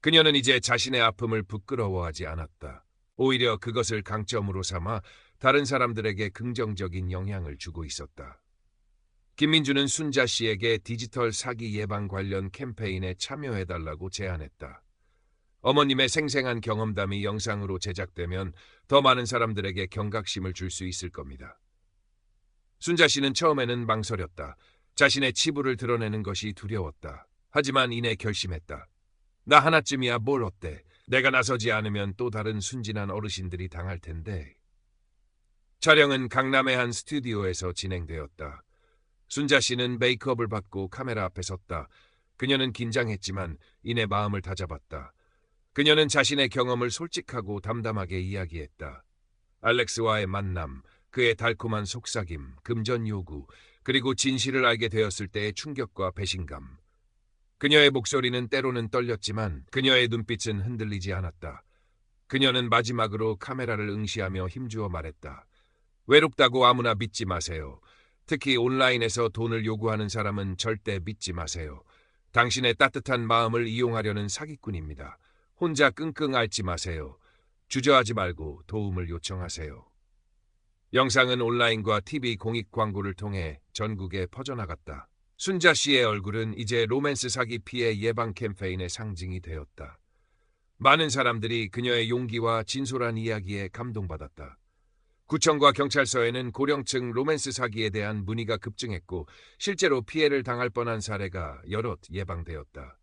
그녀는 이제 자신의 아픔을 부끄러워하지 않았다. 오히려 그것을 강점으로 삼아 다른 사람들에게 긍정적인 영향을 주고 있었다. 김민주는 순자 씨에게 디지털 사기 예방 관련 캠페인에 참여해달라고 제안했다. 어머님의 생생한 경험담이 영상으로 제작되면 더 많은 사람들에게 경각심을 줄 수 있을 겁니다. 순자 씨는 처음에는 망설였다. 자신의 치부를 드러내는 것이 두려웠다. 하지만 이내 결심했다. 나 하나쯤이야 뭘 어때? 내가 나서지 않으면 또 다른 순진한 어르신들이 당할 텐데. 촬영은 강남의 한 스튜디오에서 진행되었다. 순자 씨는 메이크업을 받고 카메라 앞에 섰다. 그녀는 긴장했지만 이내 마음을 다잡았다. 그녀는 자신의 경험을 솔직하고 담담하게 이야기했다. 알렉스와의 만남, 그의 달콤한 속삭임, 금전 요구, 그리고 진실을 알게 되었을 때의 충격과 배신감. 그녀의 목소리는 때로는 떨렸지만 그녀의 눈빛은 흔들리지 않았다. 그녀는 마지막으로 카메라를 응시하며 힘주어 말했다. 외롭다고 아무나 믿지 마세요. 특히 온라인에서 돈을 요구하는 사람은 절대 믿지 마세요. 당신의 따뜻한 마음을 이용하려는 사기꾼입니다. 혼자 끙끙 앓지 마세요. 주저하지 말고 도움을 요청하세요. 영상은 온라인과 TV 공익 광고를 통해 전국에 퍼져나갔다. 순자 씨의 얼굴은 이제 로맨스 사기 피해 예방 캠페인의 상징이 되었다. 많은 사람들이 그녀의 용기와 진솔한 이야기에 감동받았다. 구청과 경찰서에는 고령층 로맨스 사기에 대한 문의가 급증했고 실제로 피해를 당할 뻔한 사례가 여럿 예방되었다.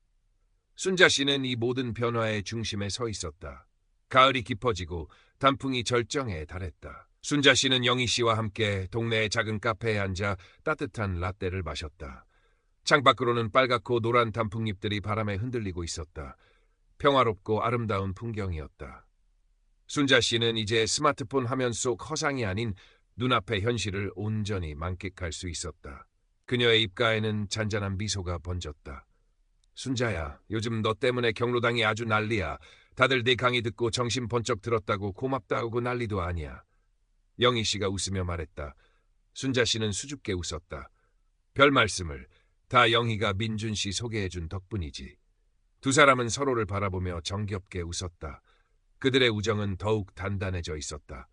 순자 씨는 이 모든 변화의 중심에 서 있었다. 가을이 깊어지고 단풍이 절정에 달했다. 순자 씨는 영희 씨와 함께 동네의 작은 카페에 앉아 따뜻한 라떼를 마셨다. 창밖으로는 빨갛고 노란 단풍잎들이 바람에 흔들리고 있었다. 평화롭고 아름다운 풍경이었다. 순자 씨는 이제 스마트폰 화면 속 허상이 아닌 눈앞의 현실을 온전히 만끽할 수 있었다. 그녀의 입가에는 잔잔한 미소가 번졌다. 순자야, 요즘 너 때문에 경로당이 아주 난리야. 다들 네 강의 듣고 정신 번쩍 들었다고 고맙다고 난리도 아니야. 영희 씨가 웃으며 말했다. 순자 씨는 수줍게 웃었다. 별 말씀을. 다 영희가 민준 씨 소개해준 덕분이지. 두 사람은 서로를 바라보며 정겹게 웃었다. 그들의 우정은 더욱 단단해져 있었다.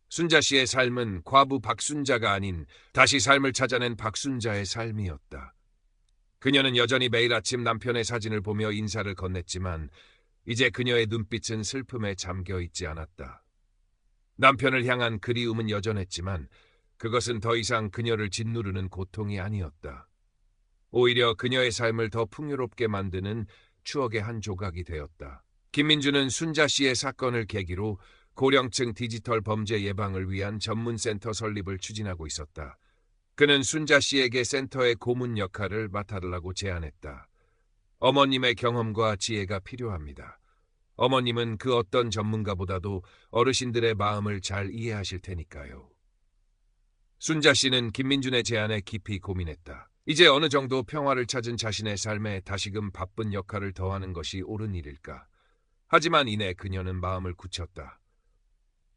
순자 씨의 삶은 과부 박순자가 아닌 다시 삶을 찾아낸 박순자의 삶이었다. 그녀는 여전히 매일 아침 남편의 사진을 보며 인사를 건넸지만 이제 그녀의 눈빛은 슬픔에 잠겨 있지 않았다. 남편을 향한 그리움은 여전했지만 그것은 더 이상 그녀를 짓누르는 고통이 아니었다. 오히려 그녀의 삶을 더 풍요롭게 만드는 추억의 한 조각이 되었다. 김민주는 순자 씨의 사건을 계기로 고령층 디지털 범죄 예방을 위한 전문센터 설립을 추진하고 있었다. 그는 순자 씨에게 센터의 고문 역할을 맡아달라고 제안했다. 어머님의 경험과 지혜가 필요합니다. 어머님은 그 어떤 전문가보다도 어르신들의 마음을 잘 이해하실 테니까요. 순자 씨는 김민준의 제안에 깊이 고민했다. 이제 어느 정도 평화를 찾은 자신의 삶에 다시금 바쁜 역할을 더하는 것이 옳은 일일까? 하지만 이내 그녀는 마음을 굳혔다.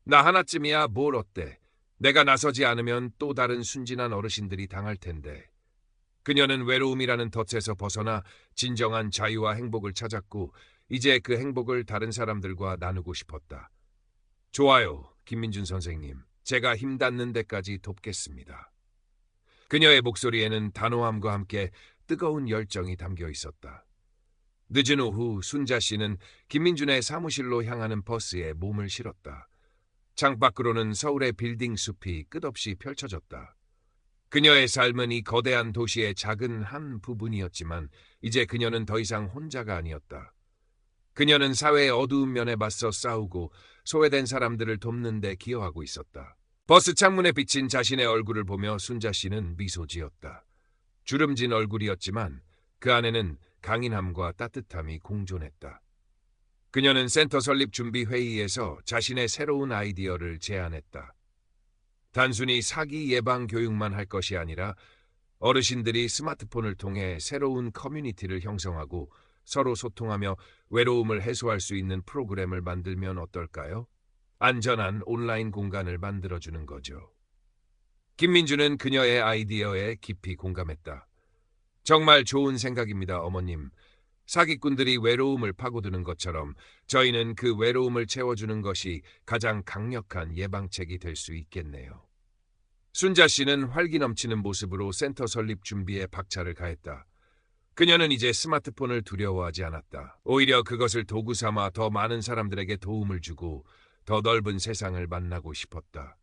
나 하나쯤이야 뭘 어때? 내가 나서지 않으면 또 다른 순진한 어르신들이 당할 텐데. 그녀는 외로움이라는 덫에서 벗어나 진정한 자유와 행복을 찾았고 이제 그 행복을 다른 사람들과 나누고 싶었다. 좋아요, 김민준 선생님. 제가 힘 닿는 데까지 돕겠습니다. 그녀의 목소리에는 단호함과 함께 뜨거운 열정이 담겨 있었다. 늦은 오후 순자 씨는 김민준의 사무실로 향하는 버스에 몸을 실었다. 창밖으로는 서울의 빌딩 숲이 끝없이 펼쳐졌다. 그녀의 삶은 이 거대한 도시의 작은 한 부분이었지만 이제 그녀는 더 이상 혼자가 아니었다. 그녀는 사회의 어두운 면에 맞서 싸우고 소외된 사람들을 돕는 데 기여하고 있었다. 버스 창문에 비친 자신의 얼굴을 보며 순자 씨는 미소 지었다. 주름진 얼굴이었지만 그 안에는 강인함과 따뜻함이 공존했다. 그녀는 센터 설립 준비 회의에서 자신의 새로운 아이디어를 제안했다. 단순히 사기 예방 교육만 할 것이 아니라 어르신들이 스마트폰을 통해 새로운 커뮤니티를 형성하고 서로 소통하며 외로움을 해소할 수 있는 프로그램을 만들면 어떨까요? 안전한 온라인 공간을 만들어주는 거죠. 김민주는 그녀의 아이디어에 깊이 공감했다. 정말 좋은 생각입니다, 어머님. 사기꾼들이 외로움을 파고드는 것처럼 저희는 그 외로움을 채워주는 것이 가장 강력한 예방책이 될 수 있겠네요. 순자 씨는 활기 넘치는 모습으로 센터 설립 준비에 박차를 가했다. 그녀는 이제 스마트폰을 두려워하지 않았다. 오히려 그것을 도구 삼아 더 많은 사람들에게 도움을 주고 더 넓은 세상을 만나고 싶었다.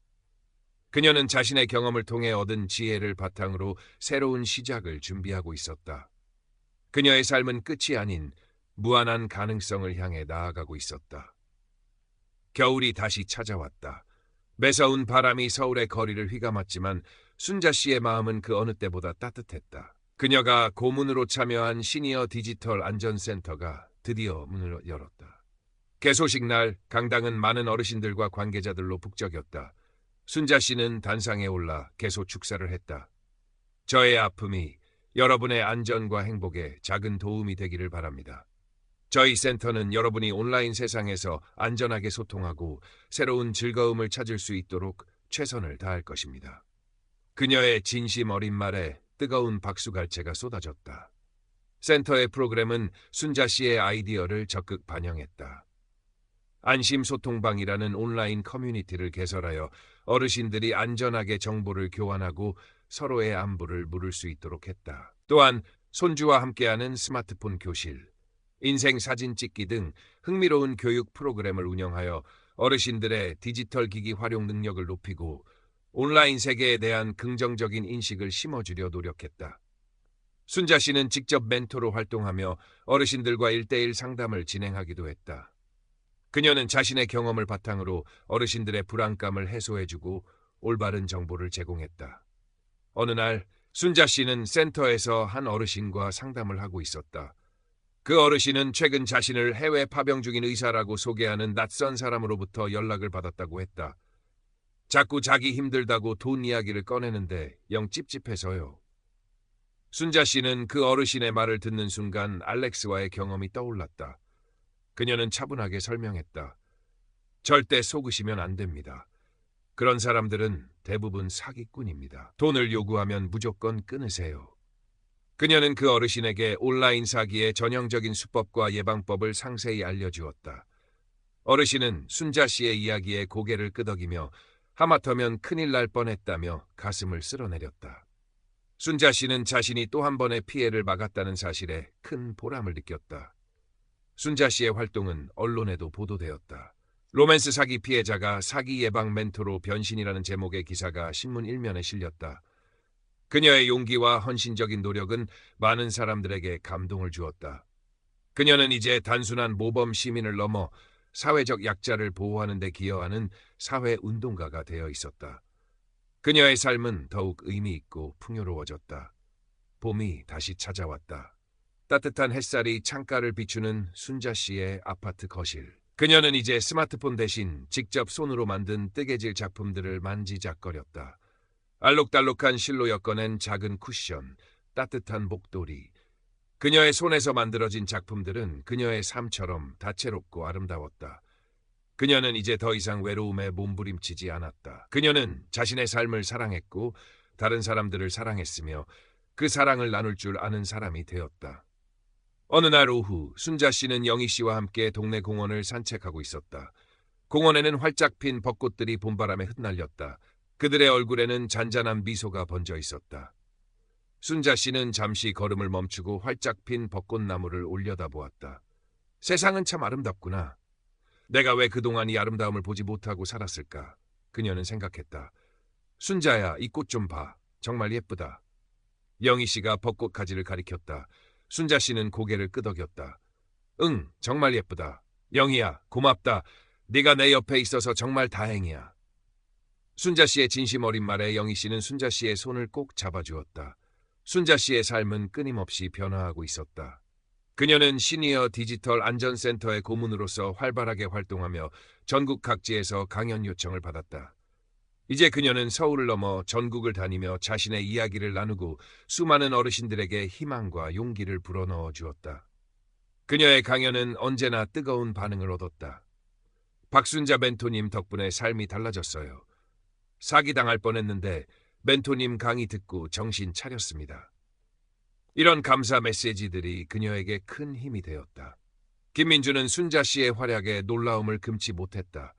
그녀는 자신의 경험을 통해 얻은 지혜를 바탕으로 새로운 시작을 준비하고 있었다. 그녀의 삶은 끝이 아닌 무한한 가능성을 향해 나아가고 있었다. 겨울이 다시 찾아왔다. 매서운 바람이 서울의 거리를 휘감았지만 순자 씨의 마음은 그 어느 때보다 따뜻했다. 그녀가 고문으로 참여한 시니어 디지털 안전센터가 드디어 문을 열었다. 개소식 날 강당은 많은 어르신들과 관계자들로 북적였다. 순자 씨는 단상에 올라 개소 축사를 했다. 저의 아픔이 여러분의 안전과 행복에 작은 도움이 되기를 바랍니다. 저희 센터는 여러분이 온라인 세상에서 안전하게 소통하고 새로운 즐거움을 찾을 수 있도록 최선을 다할 것입니다. 그녀의 진심 어린 말에 뜨거운 박수갈채가 쏟아졌다. 센터의 프로그램은 순자 씨의 아이디어를 적극 반영했다. 안심소통방이라는 온라인 커뮤니티를 개설하여 어르신들이 안전하게 정보를 교환하고 서로의 안부를 물을 수 있도록 했다. 또한 손주와 함께하는 스마트폰 교실, 인생 사진 찍기 등 흥미로운 교육 프로그램을 운영하여 어르신들의 디지털 기기 활용 능력을 높이고 온라인 세계에 대한 긍정적인 인식을 심어주려 노력했다. 순자 씨는 직접 멘토로 활동하며 어르신들과 1:1 상담을 진행하기도 했다. 그녀는 자신의 경험을 바탕으로 어르신들의 불안감을 해소해주고 올바른 정보를 제공했다. 어느 날 순자 씨는 센터에서 한 어르신과 상담을 하고 있었다. 그 어르신은 최근 자신을 해외 파병 중인 의사라고 소개하는 낯선 사람으로부터 연락을 받았다고 했다. 자꾸 자기 힘들다고 돈 이야기를 꺼내는데 영 찝찝해서요. 순자 씨는 그 어르신의 말을 듣는 순간 알렉스와의 경험이 떠올랐다. 그녀는 차분하게 설명했다. 절대 속으시면 안 됩니다. 그런 사람들은 대부분 사기꾼입니다. 돈을 요구하면 무조건 끊으세요. 그녀는 그 어르신에게 온라인 사기의 전형적인 수법과 예방법을 상세히 알려주었다. 어르신은 순자 씨의 이야기에 고개를 끄덕이며 하마터면 큰일 날 뻔했다며 가슴을 쓸어내렸다. 순자 씨는 자신이 또 한 번의 피해를 막았다는 사실에 큰 보람을 느꼈다. 순자 씨의 활동은 언론에도 보도되었다. 로맨스 사기 피해자가 사기 예방 멘토로 변신이라는 제목의 기사가 신문 1면에 실렸다. 그녀의 용기와 헌신적인 노력은 많은 사람들에게 감동을 주었다. 그녀는 이제 단순한 모범 시민을 넘어 사회적 약자를 보호하는 데 기여하는 사회운동가가 되어 있었다. 그녀의 삶은 더욱 의미 있고 풍요로워졌다. 봄이 다시 찾아왔다. 따뜻한 햇살이 창가를 비추는 순자 씨의 아파트 거실. 그녀는 이제 스마트폰 대신 직접 손으로 만든 뜨개질 작품들을 만지작거렸다. 알록달록한 실로 엮어낸 작은 쿠션, 따뜻한 목도리. 그녀의 손에서 만들어진 작품들은 그녀의 삶처럼 다채롭고 아름다웠다. 그녀는 이제 더 이상 외로움에 몸부림치지 않았다. 그녀는 자신의 삶을 사랑했고 다른 사람들을 사랑했으며 그 사랑을 나눌 줄 아는 사람이 되었다. 어느 날 오후 순자 씨는 영희 씨와 함께 동네 공원을 산책하고 있었다. 공원에는 활짝 핀 벚꽃들이 봄바람에 흩날렸다. 그들의 얼굴에는 잔잔한 미소가 번져 있었다. 순자 씨는 잠시 걸음을 멈추고 활짝 핀 벚꽃나무를 올려다보았다. 세상은 참 아름답구나. 내가 왜 그동안 이 아름다움을 보지 못하고 살았을까? 그녀는 생각했다. 순자야, 이 꽃 좀 봐. 정말 예쁘다. 영희 씨가 벚꽃 가지를 가리켰다. 순자 씨는 고개를 끄덕였다. 응, 정말 예쁘다. 영희야, 고맙다. 네가 내 옆에 있어서 정말 다행이야. 순자 씨의 진심 어린 말에 영희 씨는 순자 씨의 손을 꼭 잡아주었다. 순자 씨의 삶은 끊임없이 변화하고 있었다. 그녀는 시니어 디지털 안전센터의 고문으로서 활발하게 활동하며 전국 각지에서 강연 요청을 받았다. 이제 그녀는 서울을 넘어 전국을 다니며 자신의 이야기를 나누고 수많은 어르신들에게 희망과 용기를 불어넣어 주었다. 그녀의 강연은 언제나 뜨거운 반응을 얻었다. 박순자 멘토님 덕분에 삶이 달라졌어요. 사기당할 뻔했는데 멘토님 강의 듣고 정신 차렸습니다. 이런 감사 메시지들이 그녀에게 큰 힘이 되었다. 김민주는 순자 씨의 활약에 놀라움을 금치 못했다.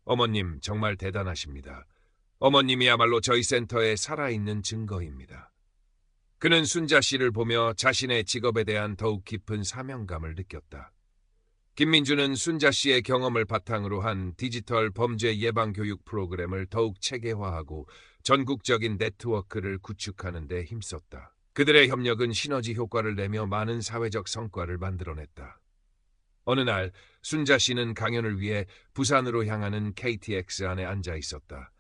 어머님 정말 대단하십니다. 어머님이야말로 저희 센터의 살아있는 증거입니다. 그는 순자 씨를 보며 자신의 직업에 대한 더욱 깊은 사명감을 느꼈다. 김민주는 순자 씨의 경험을 바탕으로 한 디지털 범죄 예방 교육 프로그램을 더욱 체계화하고 전국적인 네트워크를 구축하는 데 힘썼다. 그들의 협력은 시너지 효과를 내며 많은 사회적 성과를 만들어냈다. 어느 날 순자 씨는 강연을 위해 부산으로 향하는 KTX 안에 앉아 있었다.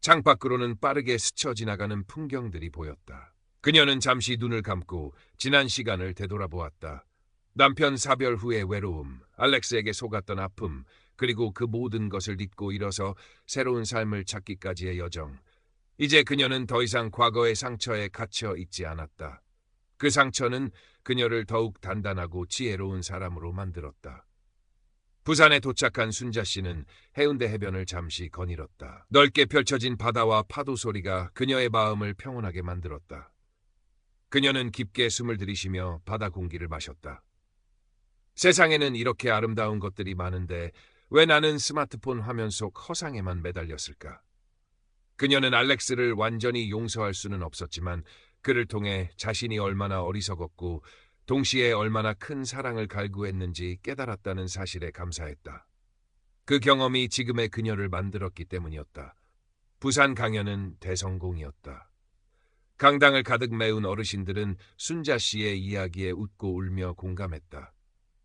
창밖으로는 빠르게 스쳐 지나가는 풍경들이 보였다. 그녀는 잠시 눈을 감고 지난 시간을 되돌아보았다. 남편 사별 후의 외로움, 알렉스에게 속았던 아픔, 그리고 그 모든 것을 잊고 일어서 새로운 삶을 찾기까지의 여정. 이제 그녀는 더 이상 과거의 상처에 갇혀 있지 않았다. 그 상처는 그녀를 더욱 단단하고 지혜로운 사람으로 만들었다. 부산에 도착한 순자 씨는 해운대 해변을 잠시 거닐었다. 넓게 펼쳐진 바다와 파도 소리가 그녀의 마음을 평온하게 만들었다. 그녀는 깊게 숨을 들이쉬며 바다 공기를 마셨다. 세상에는 이렇게 아름다운 것들이 많은데 왜 나는 스마트폰 화면 속 허상에만 매달렸을까? 그녀는 알렉스를 완전히 용서할 수는 없었지만 그를 통해 자신이 얼마나 어리석었고 동시에 얼마나 큰 사랑을 갈구했는지 깨달았다는 사실에 감사했다. 그 경험이 지금의 그녀를 만들었기 때문이었다. 부산 강연은 대성공이었다. 강당을 가득 메운 어르신들은 순자 씨의 이야기에 웃고 울며 공감했다.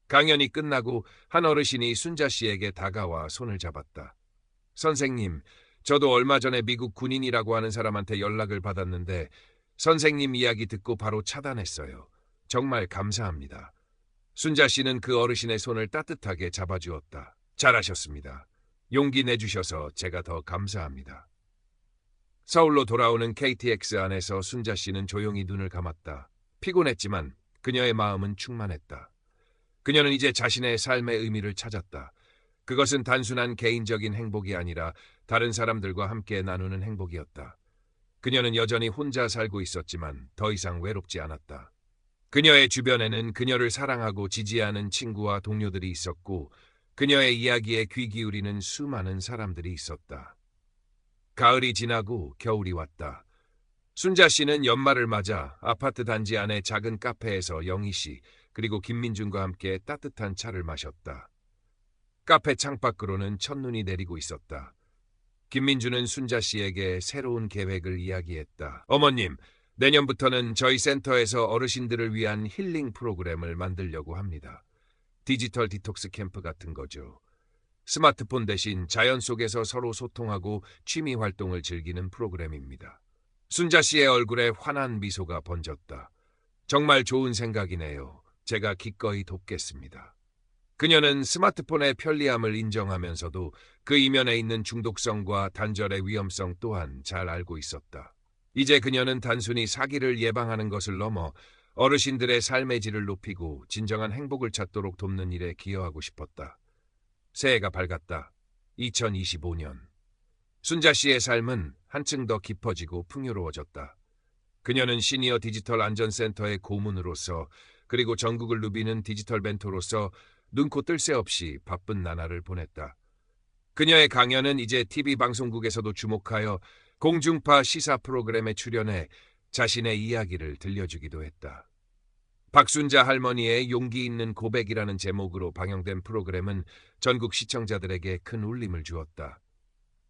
강연이 끝나고 한 어르신이 순자 씨에게 다가와 손을 잡았다. 선생님, 저도 얼마 전에 미국 군인이라고 하는 사람한테 연락을 받았는데 선생님 이야기 듣고 바로 차단했어요. 정말 감사합니다. 순자 씨는 그 어르신의 손을 따뜻하게 잡아주었다. 잘하셨습니다. 용기 내주셔서 제가 더 감사합니다. 서울로 돌아오는 KTX 안에서 순자 씨는 조용히 눈을 감았다. 피곤했지만 그녀의 마음은 충만했다. 그녀는 이제 자신의 삶의 의미를 찾았다. 그것은 단순한 개인적인 행복이 아니라 다른 사람들과 함께 나누는 행복이었다. 그녀는 여전히 혼자 살고 있었지만 더 이상 외롭지 않았다. 그녀의 주변에는 그녀를 사랑하고 지지하는 친구와 동료들이 있었고 그녀의 이야기에 귀 기울이는 수많은 사람들이 있었다. 가을이 지나고 겨울이 왔다. 순자 씨는 연말을 맞아 아파트 단지 안의 작은 카페에서 영희 씨 그리고 김민준과 함께 따뜻한 차를 마셨다. 카페 창밖으로는 첫눈이 내리고 있었다. 김민주는 순자 씨에게 새로운 계획을 이야기했다. 어머님, 내년부터는 저희 센터에서 어르신들을 위한 힐링 프로그램을 만들려고 합니다. 디지털 디톡스 캠프 같은 거죠. 스마트폰 대신 자연 속에서 서로 소통하고 취미 활동을 즐기는 프로그램입니다. 순자 씨의 얼굴에 환한 미소가 번졌다. 정말 좋은 생각이네요. 제가 기꺼이 돕겠습니다. 그녀는 스마트폰의 편리함을 인정하면서도 그 이면에 있는 중독성과 단절의 위험성 또한 잘 알고 있었다. 이제 그녀는 단순히 사기를 예방하는 것을 넘어 어르신들의 삶의 질을 높이고 진정한 행복을 찾도록 돕는 일에 기여하고 싶었다. 새해가 밝았다. 2025년. 순자 씨의 삶은 한층 더 깊어지고 풍요로워졌다. 그녀는 시니어 디지털 안전센터의 고문으로서 그리고 전국을 누비는 디지털 멘토로서 눈코 뜰 새 없이 바쁜 나날을 보냈다. 그녀의 강연은 이제 TV 방송국에서도 주목하여 공중파 시사 프로그램에 출연해 자신의 이야기를 들려주기도 했다. 박순자 할머니의 용기 있는 고백이라는 제목으로 방영된 프로그램은 전국 시청자들에게 큰 울림을 주었다.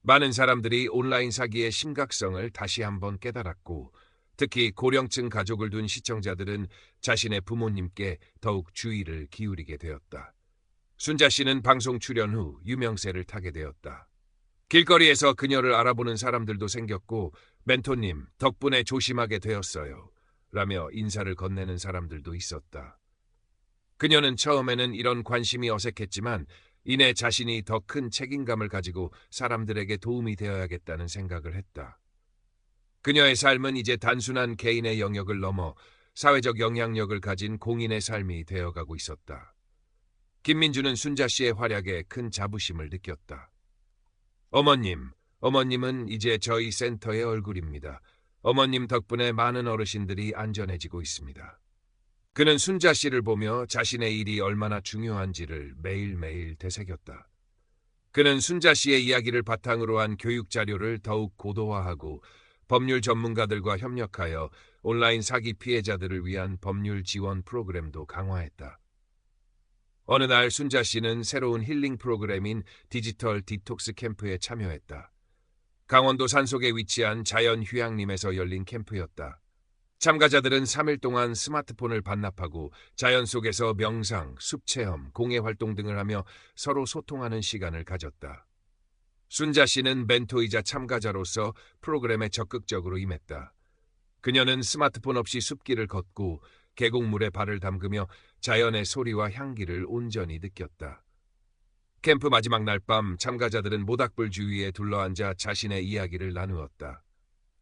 많은 사람들이 온라인 사기의 심각성을 다시 한번 깨달았고, 특히 고령층 가족을 둔 시청자들은 자신의 부모님께 더욱 주의를 기울이게 되었다. 순자 씨는 방송 출연 후 유명세를 타게 되었다. 길거리에서 그녀를 알아보는 사람들도 생겼고, 멘토님, 덕분에 조심하게 되었어요. 라며 인사를 건네는 사람들도 있었다. 그녀는 처음에는 이런 관심이 어색했지만 이내 자신이 더 큰 책임감을 가지고 사람들에게 도움이 되어야겠다는 생각을 했다. 그녀의 삶은 이제 단순한 개인의 영역을 넘어 사회적 영향력을 가진 공인의 삶이 되어가고 있었다. 김민주는 순자 씨의 활약에 큰 자부심을 느꼈다. 어머님은 이제 저희 센터의 얼굴입니다. 어머님 덕분에 많은 어르신들이 안전해지고 있습니다. 그는 순자 씨를 보며 자신의 일이 얼마나 중요한지를 매일매일 되새겼다. 그는 순자 씨의 이야기를 바탕으로 한 교육 자료를 더욱 고도화하고 법률 전문가들과 협력하여 온라인 사기 피해자들을 위한 법률 지원 프로그램도 강화했다. 어느 날 순자 씨는 새로운 힐링 프로그램인 디지털 디톡스 캠프에 참여했다. 강원도 산속에 위치한 자연휴양림에서 열린 캠프였다. 참가자들은 3일 동안 스마트폰을 반납하고 자연 속에서 명상, 숲체험, 공예활동 등을 하며 서로 소통하는 시간을 가졌다. 순자 씨는 멘토이자 참가자로서 프로그램에 적극적으로 임했다. 그녀는 스마트폰 없이 숲길을 걷고 계곡물에 발을 담그며 자연의 소리와 향기를 온전히 느꼈다. 캠프 마지막 날 밤 참가자들은 모닥불 주위에 둘러앉아 자신의 이야기를 나누었다.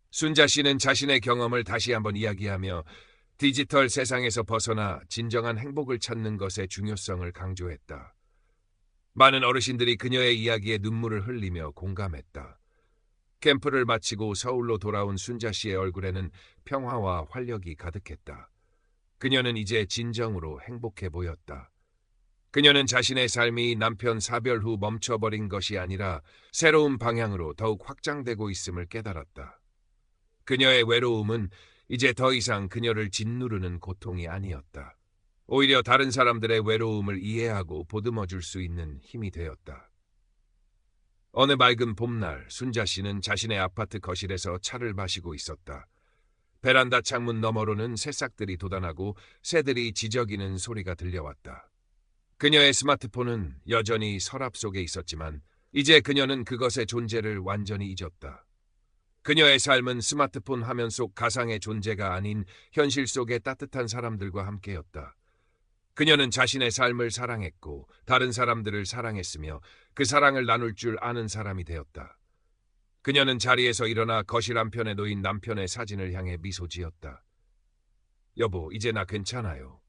순자 씨는 자신의 경험을 다시 한번 이야기하며 디지털 세상에서 벗어나 진정한 행복을 찾는 것의 중요성을 강조했다. 많은 어르신들이 그녀의 이야기에 눈물을 흘리며 공감했다. 캠프를 마치고 서울로 돌아온 순자 씨의 얼굴에는 평화와 활력이 가득했다. 그녀는 이제 진정으로 행복해 보였다. 그녀는 자신의 삶이 남편 사별 후 멈춰버린 것이 아니라 새로운 방향으로 더욱 확장되고 있음을 깨달았다. 그녀의 외로움은 이제 더 이상 그녀를 짓누르는 고통이 아니었다. 오히려 다른 사람들의 외로움을 이해하고 보듬어줄 수 있는 힘이 되었다. 어느 맑은 봄날, 순자 씨는 자신의 아파트 거실에서 차를 마시고 있었다. 베란다 창문 너머로는 새싹들이 돋아나고 새들이 지저귀는 소리가 들려왔다. 그녀의 스마트폰은 여전히 서랍 속에 있었지만 이제 그녀는 그것의 존재를 완전히 잊었다. 그녀의 삶은 스마트폰 화면 속 가상의 존재가 아닌 현실 속의 따뜻한 사람들과 함께였다. 그녀는 자신의 삶을 사랑했고 다른 사람들을 사랑했으며 그 사랑을 나눌 줄 아는 사람이 되었다. 그녀는 자리에서 일어나 거실 한편에 놓인 남편의 사진을 향해 미소 지었다. 여보, 이제 나 괜찮아요.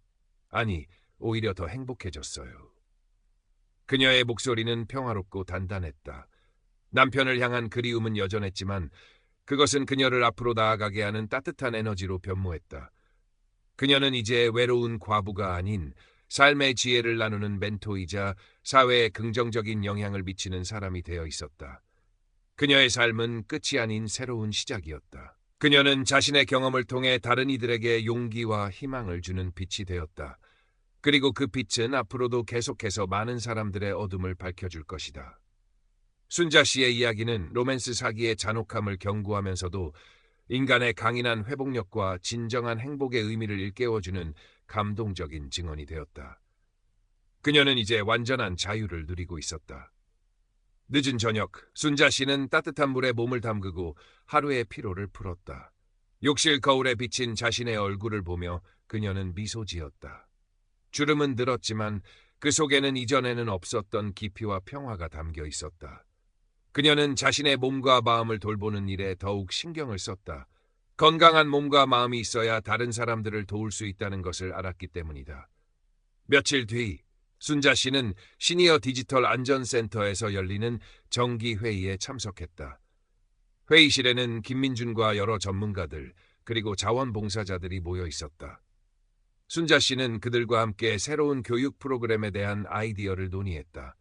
아니, 오히려 더 행복해졌어요. 그녀의 목소리는 평화롭고 단단했다. 남편을 향한 그리움은 여전했지만 그것은 그녀를 앞으로 나아가게 하는 따뜻한 에너지로 변모했다. 그녀는 이제 외로운 과부가 아닌 삶의 지혜를 나누는 멘토이자 사회에 긍정적인 영향을 미치는 사람이 되어 있었다. 그녀의 삶은 끝이 아닌 새로운 시작이었다. 그녀는 자신의 경험을 통해 다른 이들에게 용기와 희망을 주는 빛이 되었다. 그리고 그 빛은 앞으로도 계속해서 많은 사람들의 어둠을 밝혀줄 것이다. 순자 씨의 이야기는 로맨스 사기의 잔혹함을 경고하면서도 인간의 강인한 회복력과 진정한 행복의 의미를 일깨워주는 감동적인 증언이 되었다. 그녀는 이제 완전한 자유를 누리고 있었다. 늦은 저녁, 순자 씨는 따뜻한 물에 몸을 담그고 하루의 피로를 풀었다. 욕실 거울에 비친 자신의 얼굴을 보며 그녀는 미소 지었다. 주름은 늘었지만 그 속에는 이전에는 없었던 깊이와 평화가 담겨 있었다. 그녀는 자신의 몸과 마음을 돌보는 일에 더욱 신경을 썼다. 건강한 몸과 마음이 있어야 다른 사람들을 도울 수 있다는 것을 알았기 때문이다. 며칠 뒤 순자 씨는 시니어 디지털 안전센터에서 열리는 정기 회의에 참석했다. 회의실에는 김민준과 여러 전문가들 그리고 자원봉사자들이 모여 있었다. 순자 씨는 그들과 함께 새로운 교육 프로그램에 대한 아이디어를 논의했다.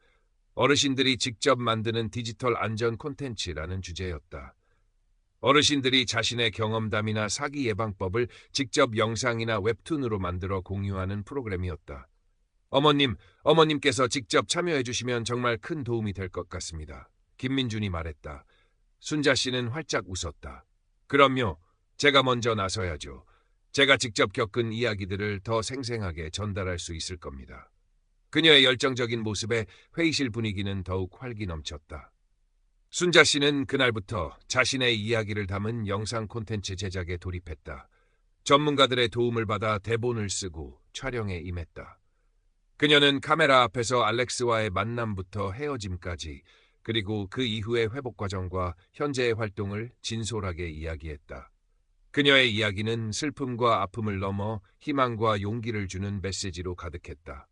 어르신들이 직접 만드는 디지털 안전 콘텐츠라는 주제였다. 어르신들이 자신의 경험담이나 사기 예방법을 직접 영상이나 웹툰으로 만들어 공유하는 프로그램이었다. 어머님께서 직접 참여해 주시면 정말 큰 도움이 될 것 같습니다. 김민준이 말했다. 순자 씨는 활짝 웃었다. 그럼요. 제가 먼저 나서야죠. 제가 직접 겪은 이야기들을 더 생생하게 전달할 수 있을 겁니다. 그녀의 열정적인 모습에 회의실 분위기는 더욱 활기 넘쳤다. 순자 씨는 그날부터 자신의 이야기를 담은 영상 콘텐츠 제작에 돌입했다. 전문가들의 도움을 받아 대본을 쓰고 촬영에 임했다. 그녀는 카메라 앞에서 알렉스와의 만남부터 헤어짐까지 그리고 그 이후의 회복 과정과 현재의 활동을 진솔하게 이야기했다. 그녀의 이야기는 슬픔과 아픔을 넘어 희망과 용기를 주는 메시지로 가득했다.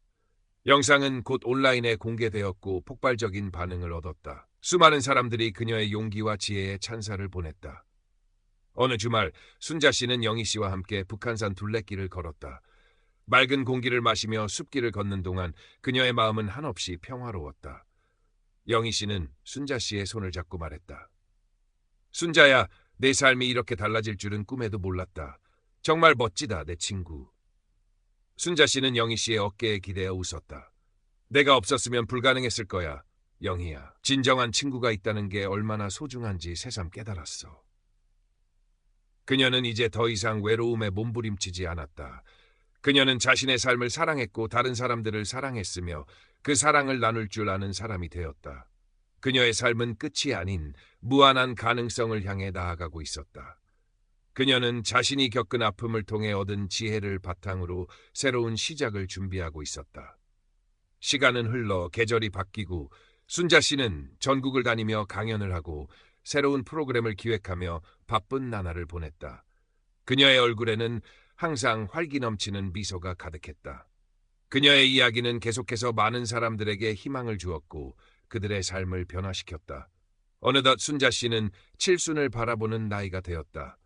영상은 곧 온라인에 공개되었고 폭발적인 반응을 얻었다. 수많은 사람들이 그녀의 용기와 지혜에 찬사를 보냈다. 어느 주말 순자 씨는 영희 씨와 함께 북한산 둘레길을 걸었다. 맑은 공기를 마시며 숲길을 걷는 동안 그녀의 마음은 한없이 평화로웠다. 영희 씨는 순자 씨의 손을 잡고 말했다. 순자야, 내 삶이 이렇게 달라질 줄은 꿈에도 몰랐다. 정말 멋지다, 내 친구. 순자 씨는 영희 씨의 어깨에 기대어 웃었다. 내가 없었으면 불가능했을 거야. 영희야, 진정한 친구가 있다는 게 얼마나 소중한지 새삼 깨달았어. 그녀는 이제 더 이상 외로움에 몸부림치지 않았다. 그녀는 자신의 삶을 사랑했고 다른 사람들을 사랑했으며 그 사랑을 나눌 줄 아는 사람이 되었다. 그녀의 삶은 끝이 아닌 무한한 가능성을 향해 나아가고 있었다. 그녀는 자신이 겪은 아픔을 통해 얻은 지혜를 바탕으로 새로운 시작을 준비하고 있었다. 시간은 흘러 계절이 바뀌고 순자 씨는 전국을 다니며 강연을 하고 새로운 프로그램을 기획하며 바쁜 나날을 보냈다. 그녀의 얼굴에는 항상 활기 넘치는 미소가 가득했다. 그녀의 이야기는 계속해서 많은 사람들에게 희망을 주었고 그들의 삶을 변화시켰다. 어느덧 순자 씨는 칠순을 바라보는 나이가 되었다.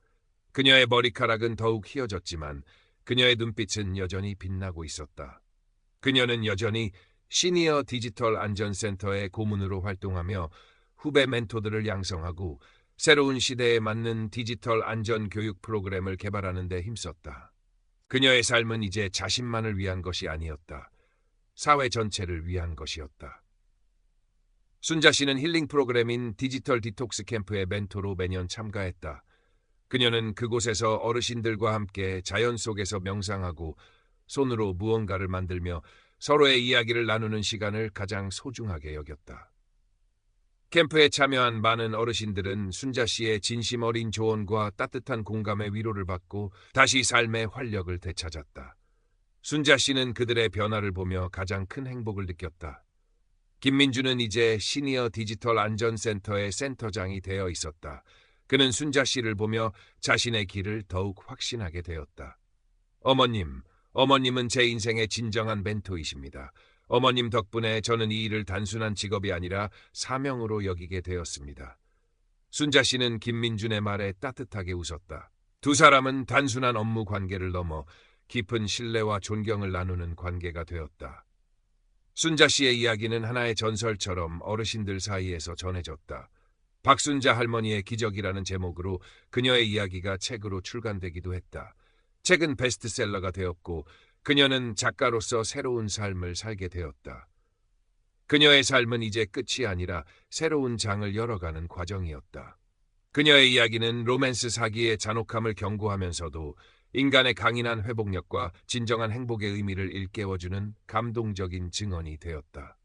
그녀의 머리카락은 더욱 휘어졌지만 그녀의 눈빛은 여전히 빛나고 있었다. 그녀는 여전히 시니어 디지털 안전센터의 고문으로 활동하며 후배 멘토들을 양성하고 새로운 시대에 맞는 디지털 안전 교육 프로그램을 개발하는 데 힘썼다. 그녀의 삶은 이제 자신만을 위한 것이 아니었다. 사회 전체를 위한 것이었다. 순자 씨는 힐링 프로그램인 디지털 디톡스 캠프의 멘토로 매년 참가했다. 그녀는 그곳에서 어르신들과 함께 자연 속에서 명상하고 손으로 무언가를 만들며 서로의 이야기를 나누는 시간을 가장 소중하게 여겼다. 캠프에 참여한 많은 어르신들은 순자 씨의 진심 어린 조언과 따뜻한 공감의 위로를 받고 다시 삶의 활력을 되찾았다. 순자 씨는 그들의 변화를 보며 가장 큰 행복을 느꼈다. 김민주는 이제 시니어 디지털 안전센터의 센터장이 되어 있었다. 그는 순자 씨를 보며 자신의 길을 더욱 확신하게 되었다. 어머님은 제 인생의 진정한 멘토이십니다. 어머님 덕분에 저는 이 일을 단순한 직업이 아니라 사명으로 여기게 되었습니다. 순자 씨는 김민준의 말에 따뜻하게 웃었다. 두 사람은 단순한 업무 관계를 넘어 깊은 신뢰와 존경을 나누는 관계가 되었다. 순자 씨의 이야기는 하나의 전설처럼 어르신들 사이에서 전해졌다. 박순자 할머니의 기적이라는 제목으로 그녀의 이야기가 책으로 출간되기도 했다. 책은 베스트셀러가 되었고 그녀는 작가로서 새로운 삶을 살게 되었다. 그녀의 삶은 이제 끝이 아니라 새로운 장을 열어가는 과정이었다. 그녀의 이야기는 로맨스 사기의 잔혹함을 경고하면서도 인간의 강인한 회복력과 진정한 행복의 의미를 일깨워주는 감동적인 증언이 되었다.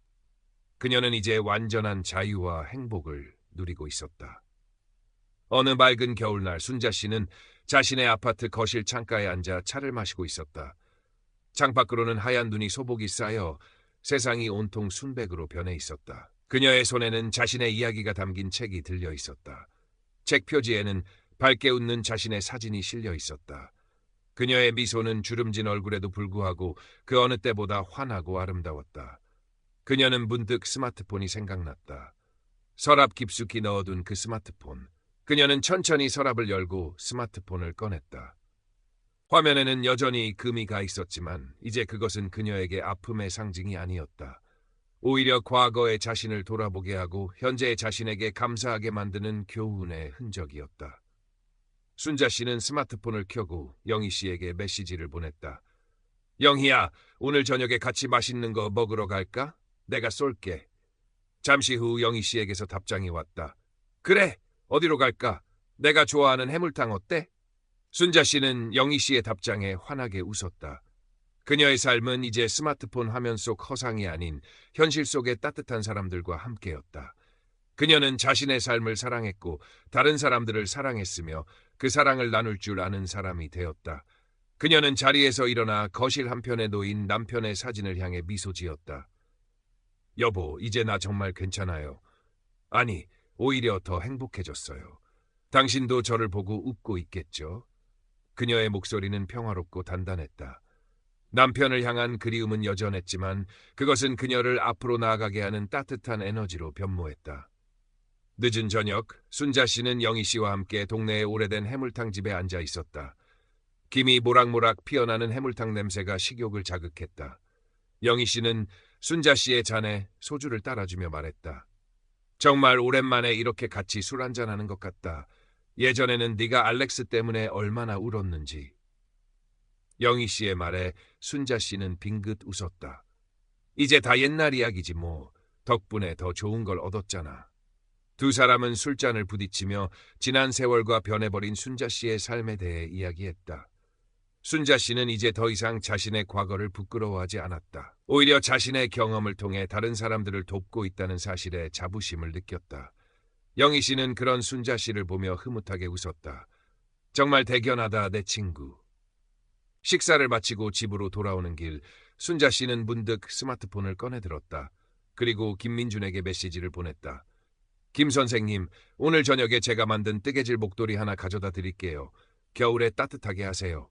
그녀는 이제 완전한 자유와 행복을 누리고 있었다. 어느 맑은 겨울날 순자 씨는 자신의 아파트 거실 창가에 앉아 차를 마시고 있었다. 창밖으로는 하얀 눈이 소복이 쌓여 세상이 온통 순백으로 변해 있었다. 그녀의 손에는 자신의 이야기가 담긴 책이 들려 있었다. 책 표지에는 밝게 웃는 자신의 사진이 실려 있었다. 그녀의 미소는 주름진 얼굴에도 불구하고 그 어느 때보다 환하고 아름다웠다. 그녀는 문득 스마트폰이 생각났다. 서랍 깊숙이 넣어둔 그 스마트폰. 그녀는 천천히 서랍을 열고 스마트폰을 꺼냈다. 화면에는 여전히 금이 가 있었지만 이제 그것은 그녀에게 아픔의 상징이 아니었다. 오히려 과거의 자신을 돌아보게 하고 현재의 자신에게 감사하게 만드는 교훈의 흔적이었다. 순자 씨는 스마트폰을 켜고 영희 씨에게 메시지를 보냈다. 영희야, 오늘 저녁에 같이 맛있는 거 먹으러 갈까? 내가 쏠게. 잠시 후 영희 씨에게서 답장이 왔다. 그래, 어디로 갈까? 내가 좋아하는 해물탕 어때? 순자 씨는 영희 씨의 답장에 환하게 웃었다. 그녀의 삶은 이제 스마트폰 화면 속 허상이 아닌 현실 속의 따뜻한 사람들과 함께였다. 그녀는 자신의 삶을 사랑했고 다른 사람들을 사랑했으며 그 사랑을 나눌 줄 아는 사람이 되었다. 그녀는 자리에서 일어나 거실 한편에 놓인 남편의 사진을 향해 미소 지었다. 여보, 이제 나 정말 괜찮아요. 아니, 오히려 더 행복해졌어요. 당신도 저를 보고 웃고 있겠죠? 그녀의 목소리는 평화롭고 단단했다. 남편을 향한 그리움은 여전했지만 그것은 그녀를 앞으로 나아가게 하는 따뜻한 에너지로 변모했다. 늦은 저녁, 순자 씨는 영희 씨와 함께 동네의 오래된 해물탕 집에 앉아 있었다. 김이 모락모락 피어나는 해물탕 냄새가 식욕을 자극했다. 영희 씨는 순자 씨의 잔에 소주를 따라주며 말했다. 정말 오랜만에 이렇게 같이 술 한잔하는 것 같다. 예전에는 네가 알렉스 때문에 얼마나 울었는지. 영희 씨의 말에 순자 씨는 빙긋 웃었다. 이제 다 옛날 이야기지 뭐. 덕분에 더 좋은 걸 얻었잖아. 두 사람은 술잔을 부딪히며 지난 세월과 변해버린 순자 씨의 삶에 대해 이야기했다. 순자 씨는 이제 더 이상 자신의 과거를 부끄러워하지 않았다. 오히려 자신의 경험을 통해 다른 사람들을 돕고 있다는 사실에 자부심을 느꼈다. 영희 씨는 그런 순자 씨를 보며 흐뭇하게 웃었다. 정말 대견하다, 내 친구. 식사를 마치고 집으로 돌아오는 길, 순자 씨는 문득 스마트폰을 꺼내들었다. 그리고 김민준에게 메시지를 보냈다. 김 선생님, 오늘 저녁에 제가 만든 뜨개질 목도리 하나 가져다 드릴게요. 겨울에 따뜻하게 하세요.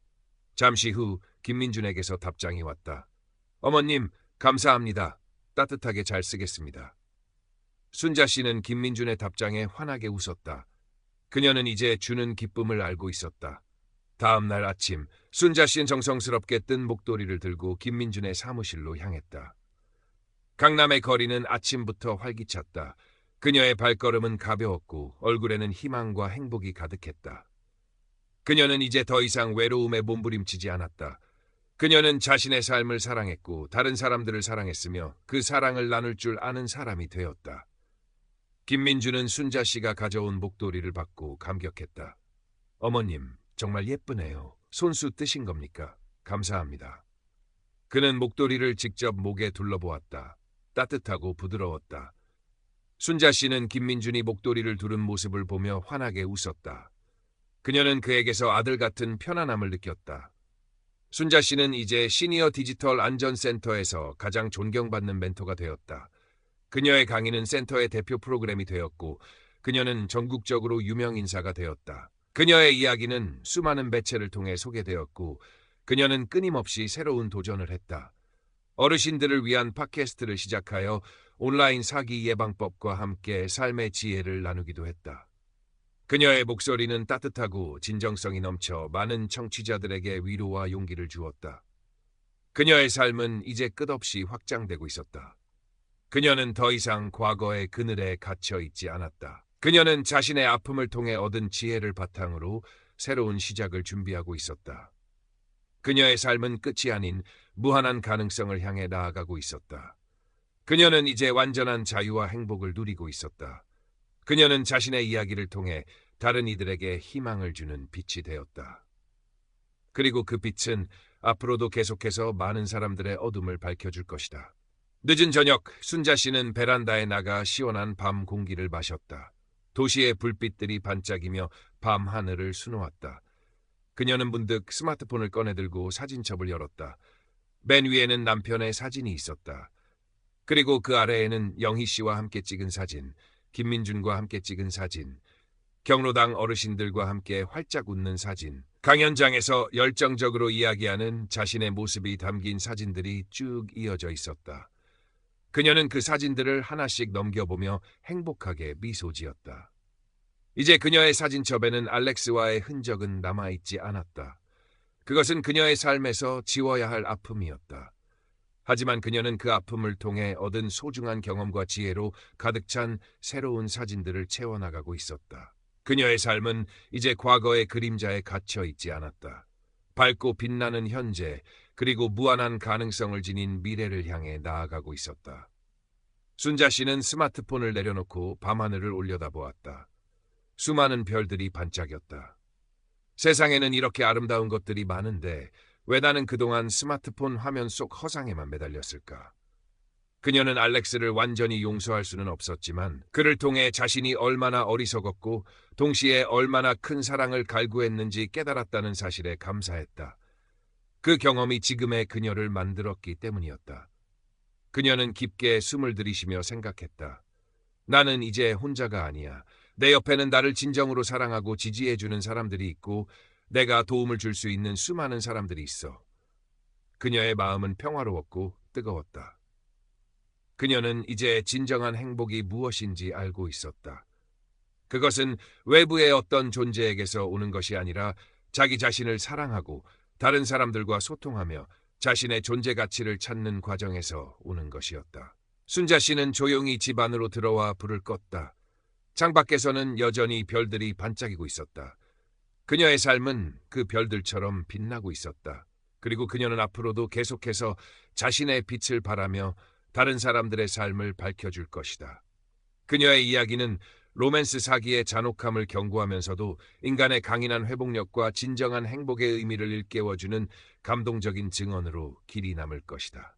잠시 후 김민준에게서 답장이 왔다. 어머님, 감사합니다. 따뜻하게 잘 쓰겠습니다. 순자 씨는 김민준의 답장에 환하게 웃었다. 그녀는 이제 주는 기쁨을 알고 있었다. 다음 날 아침, 순자 씨는 정성스럽게 뜬 목도리를 들고 김민준의 사무실로 향했다. 강남의 거리는 아침부터 활기찼다. 그녀의 발걸음은 가벼웠고 얼굴에는 희망과 행복이 가득했다. 그녀는 이제 더 이상 외로움에 몸부림치지 않았다. 그녀는 자신의 삶을 사랑했고 다른 사람들을 사랑했으며 그 사랑을 나눌 줄 아는 사람이 되었다. 김민주는 순자 씨가 가져온 목도리를 받고 감격했다. 어머님, 정말 예쁘네요. 손수 뜨신 겁니까? 감사합니다. 그는 목도리를 직접 목에 둘러보았다. 따뜻하고 부드러웠다. 순자 씨는 김민준이 목도리를 두른 모습을 보며 환하게 웃었다. 그녀는 그에게서 아들 같은 편안함을 느꼈다. 순자 씨는 이제 시니어 디지털 안전센터에서 가장 존경받는 멘토가 되었다. 그녀의 강의는 센터의 대표 프로그램이 되었고 그녀는 전국적으로 유명 인사가 되었다. 그녀의 이야기는 수많은 매체를 통해 소개되었고 그녀는 끊임없이 새로운 도전을 했다. 어르신들을 위한 팟캐스트를 시작하여 온라인 사기 예방법과 함께 삶의 지혜를 나누기도 했다. 그녀의 목소리는 따뜻하고 진정성이 넘쳐 많은 청취자들에게 위로와 용기를 주었다. 그녀의 삶은 이제 끝없이 확장되고 있었다. 그녀는 더 이상 과거의 그늘에 갇혀 있지 않았다. 그녀는 자신의 아픔을 통해 얻은 지혜를 바탕으로 새로운 시작을 준비하고 있었다. 그녀의 삶은 끝이 아닌 무한한 가능성을 향해 나아가고 있었다. 그녀는 이제 완전한 자유와 행복을 누리고 있었다. 그녀는 자신의 이야기를 통해 다른 이들에게 희망을 주는 빛이 되었다. 그리고 그 빛은 앞으로도 계속해서 많은 사람들의 어둠을 밝혀줄 것이다. 늦은 저녁, 순자 씨는 베란다에 나가 시원한 밤 공기를 마셨다. 도시의 불빛들이 반짝이며 밤 하늘을 수놓았다. 그녀는 문득 스마트폰을 꺼내들고 사진첩을 열었다. 맨 위에는 남편의 사진이 있었다. 그리고 그 아래에는 영희 씨와 함께 찍은 사진, 김민준과 함께 찍은 사진, 경로당 어르신들과 함께 활짝 웃는 사진, 강연장에서 열정적으로 이야기하는 자신의 모습이 담긴 사진들이 쭉 이어져 있었다. 그녀는 그 사진들을 하나씩 넘겨보며 행복하게 미소 지었다. 이제 그녀의 사진첩에는 알렉스와의 흔적은 남아있지 않았다. 그것은 그녀의 삶에서 지워야 할 아픔이었다. 하지만 그녀는 그 아픔을 통해 얻은 소중한 경험과 지혜로 가득 찬 새로운 사진들을 채워나가고 있었다. 그녀의 삶은 이제 과거의 그림자에 갇혀 있지 않았다. 밝고 빛나는 현재, 그리고 무한한 가능성을 지닌 미래를 향해 나아가고 있었다. 순자 씨는 스마트폰을 내려놓고 밤하늘을 올려다보았다. 수많은 별들이 반짝였다. 세상에는 이렇게 아름다운 것들이 많은데 왜 나는 그동안 스마트폰 화면 속 허상에만 매달렸을까? 그녀는 알렉스를 완전히 용서할 수는 없었지만 그를 통해 자신이 얼마나 어리석었고 동시에 얼마나 큰 사랑을 갈구했는지 깨달았다는 사실에 감사했다. 그 경험이 지금의 그녀를 만들었기 때문이었다. 그녀는 깊게 숨을 들이쉬며 생각했다. 나는 이제 혼자가 아니야. 내 옆에는 나를 진정으로 사랑하고 지지해주는 사람들이 있고 내가 도움을 줄 수 있는 수많은 사람들이 있어. 그녀의 마음은 평화로웠고 뜨거웠다. 그녀는 이제 진정한 행복이 무엇인지 알고 있었다. 그것은 외부의 어떤 존재에게서 오는 것이 아니라 자기 자신을 사랑하고 다른 사람들과 소통하며 자신의 존재 가치를 찾는 과정에서 오는 것이었다. 순자 씨는 조용히 집 안으로 들어와 불을 껐다. 창밖에서는 여전히 별들이 반짝이고 있었다. 그녀의 삶은 그 별들처럼 빛나고 있었다. 그리고 그녀는 앞으로도 계속해서 자신의 빛을 발하며 다른 사람들의 삶을 밝혀줄 것이다. 그녀의 이야기는 로맨스 사기의 잔혹함을 경고하면서도 인간의 강인한 회복력과 진정한 행복의 의미를 일깨워주는 감동적인 증언으로 길이 남을 것이다.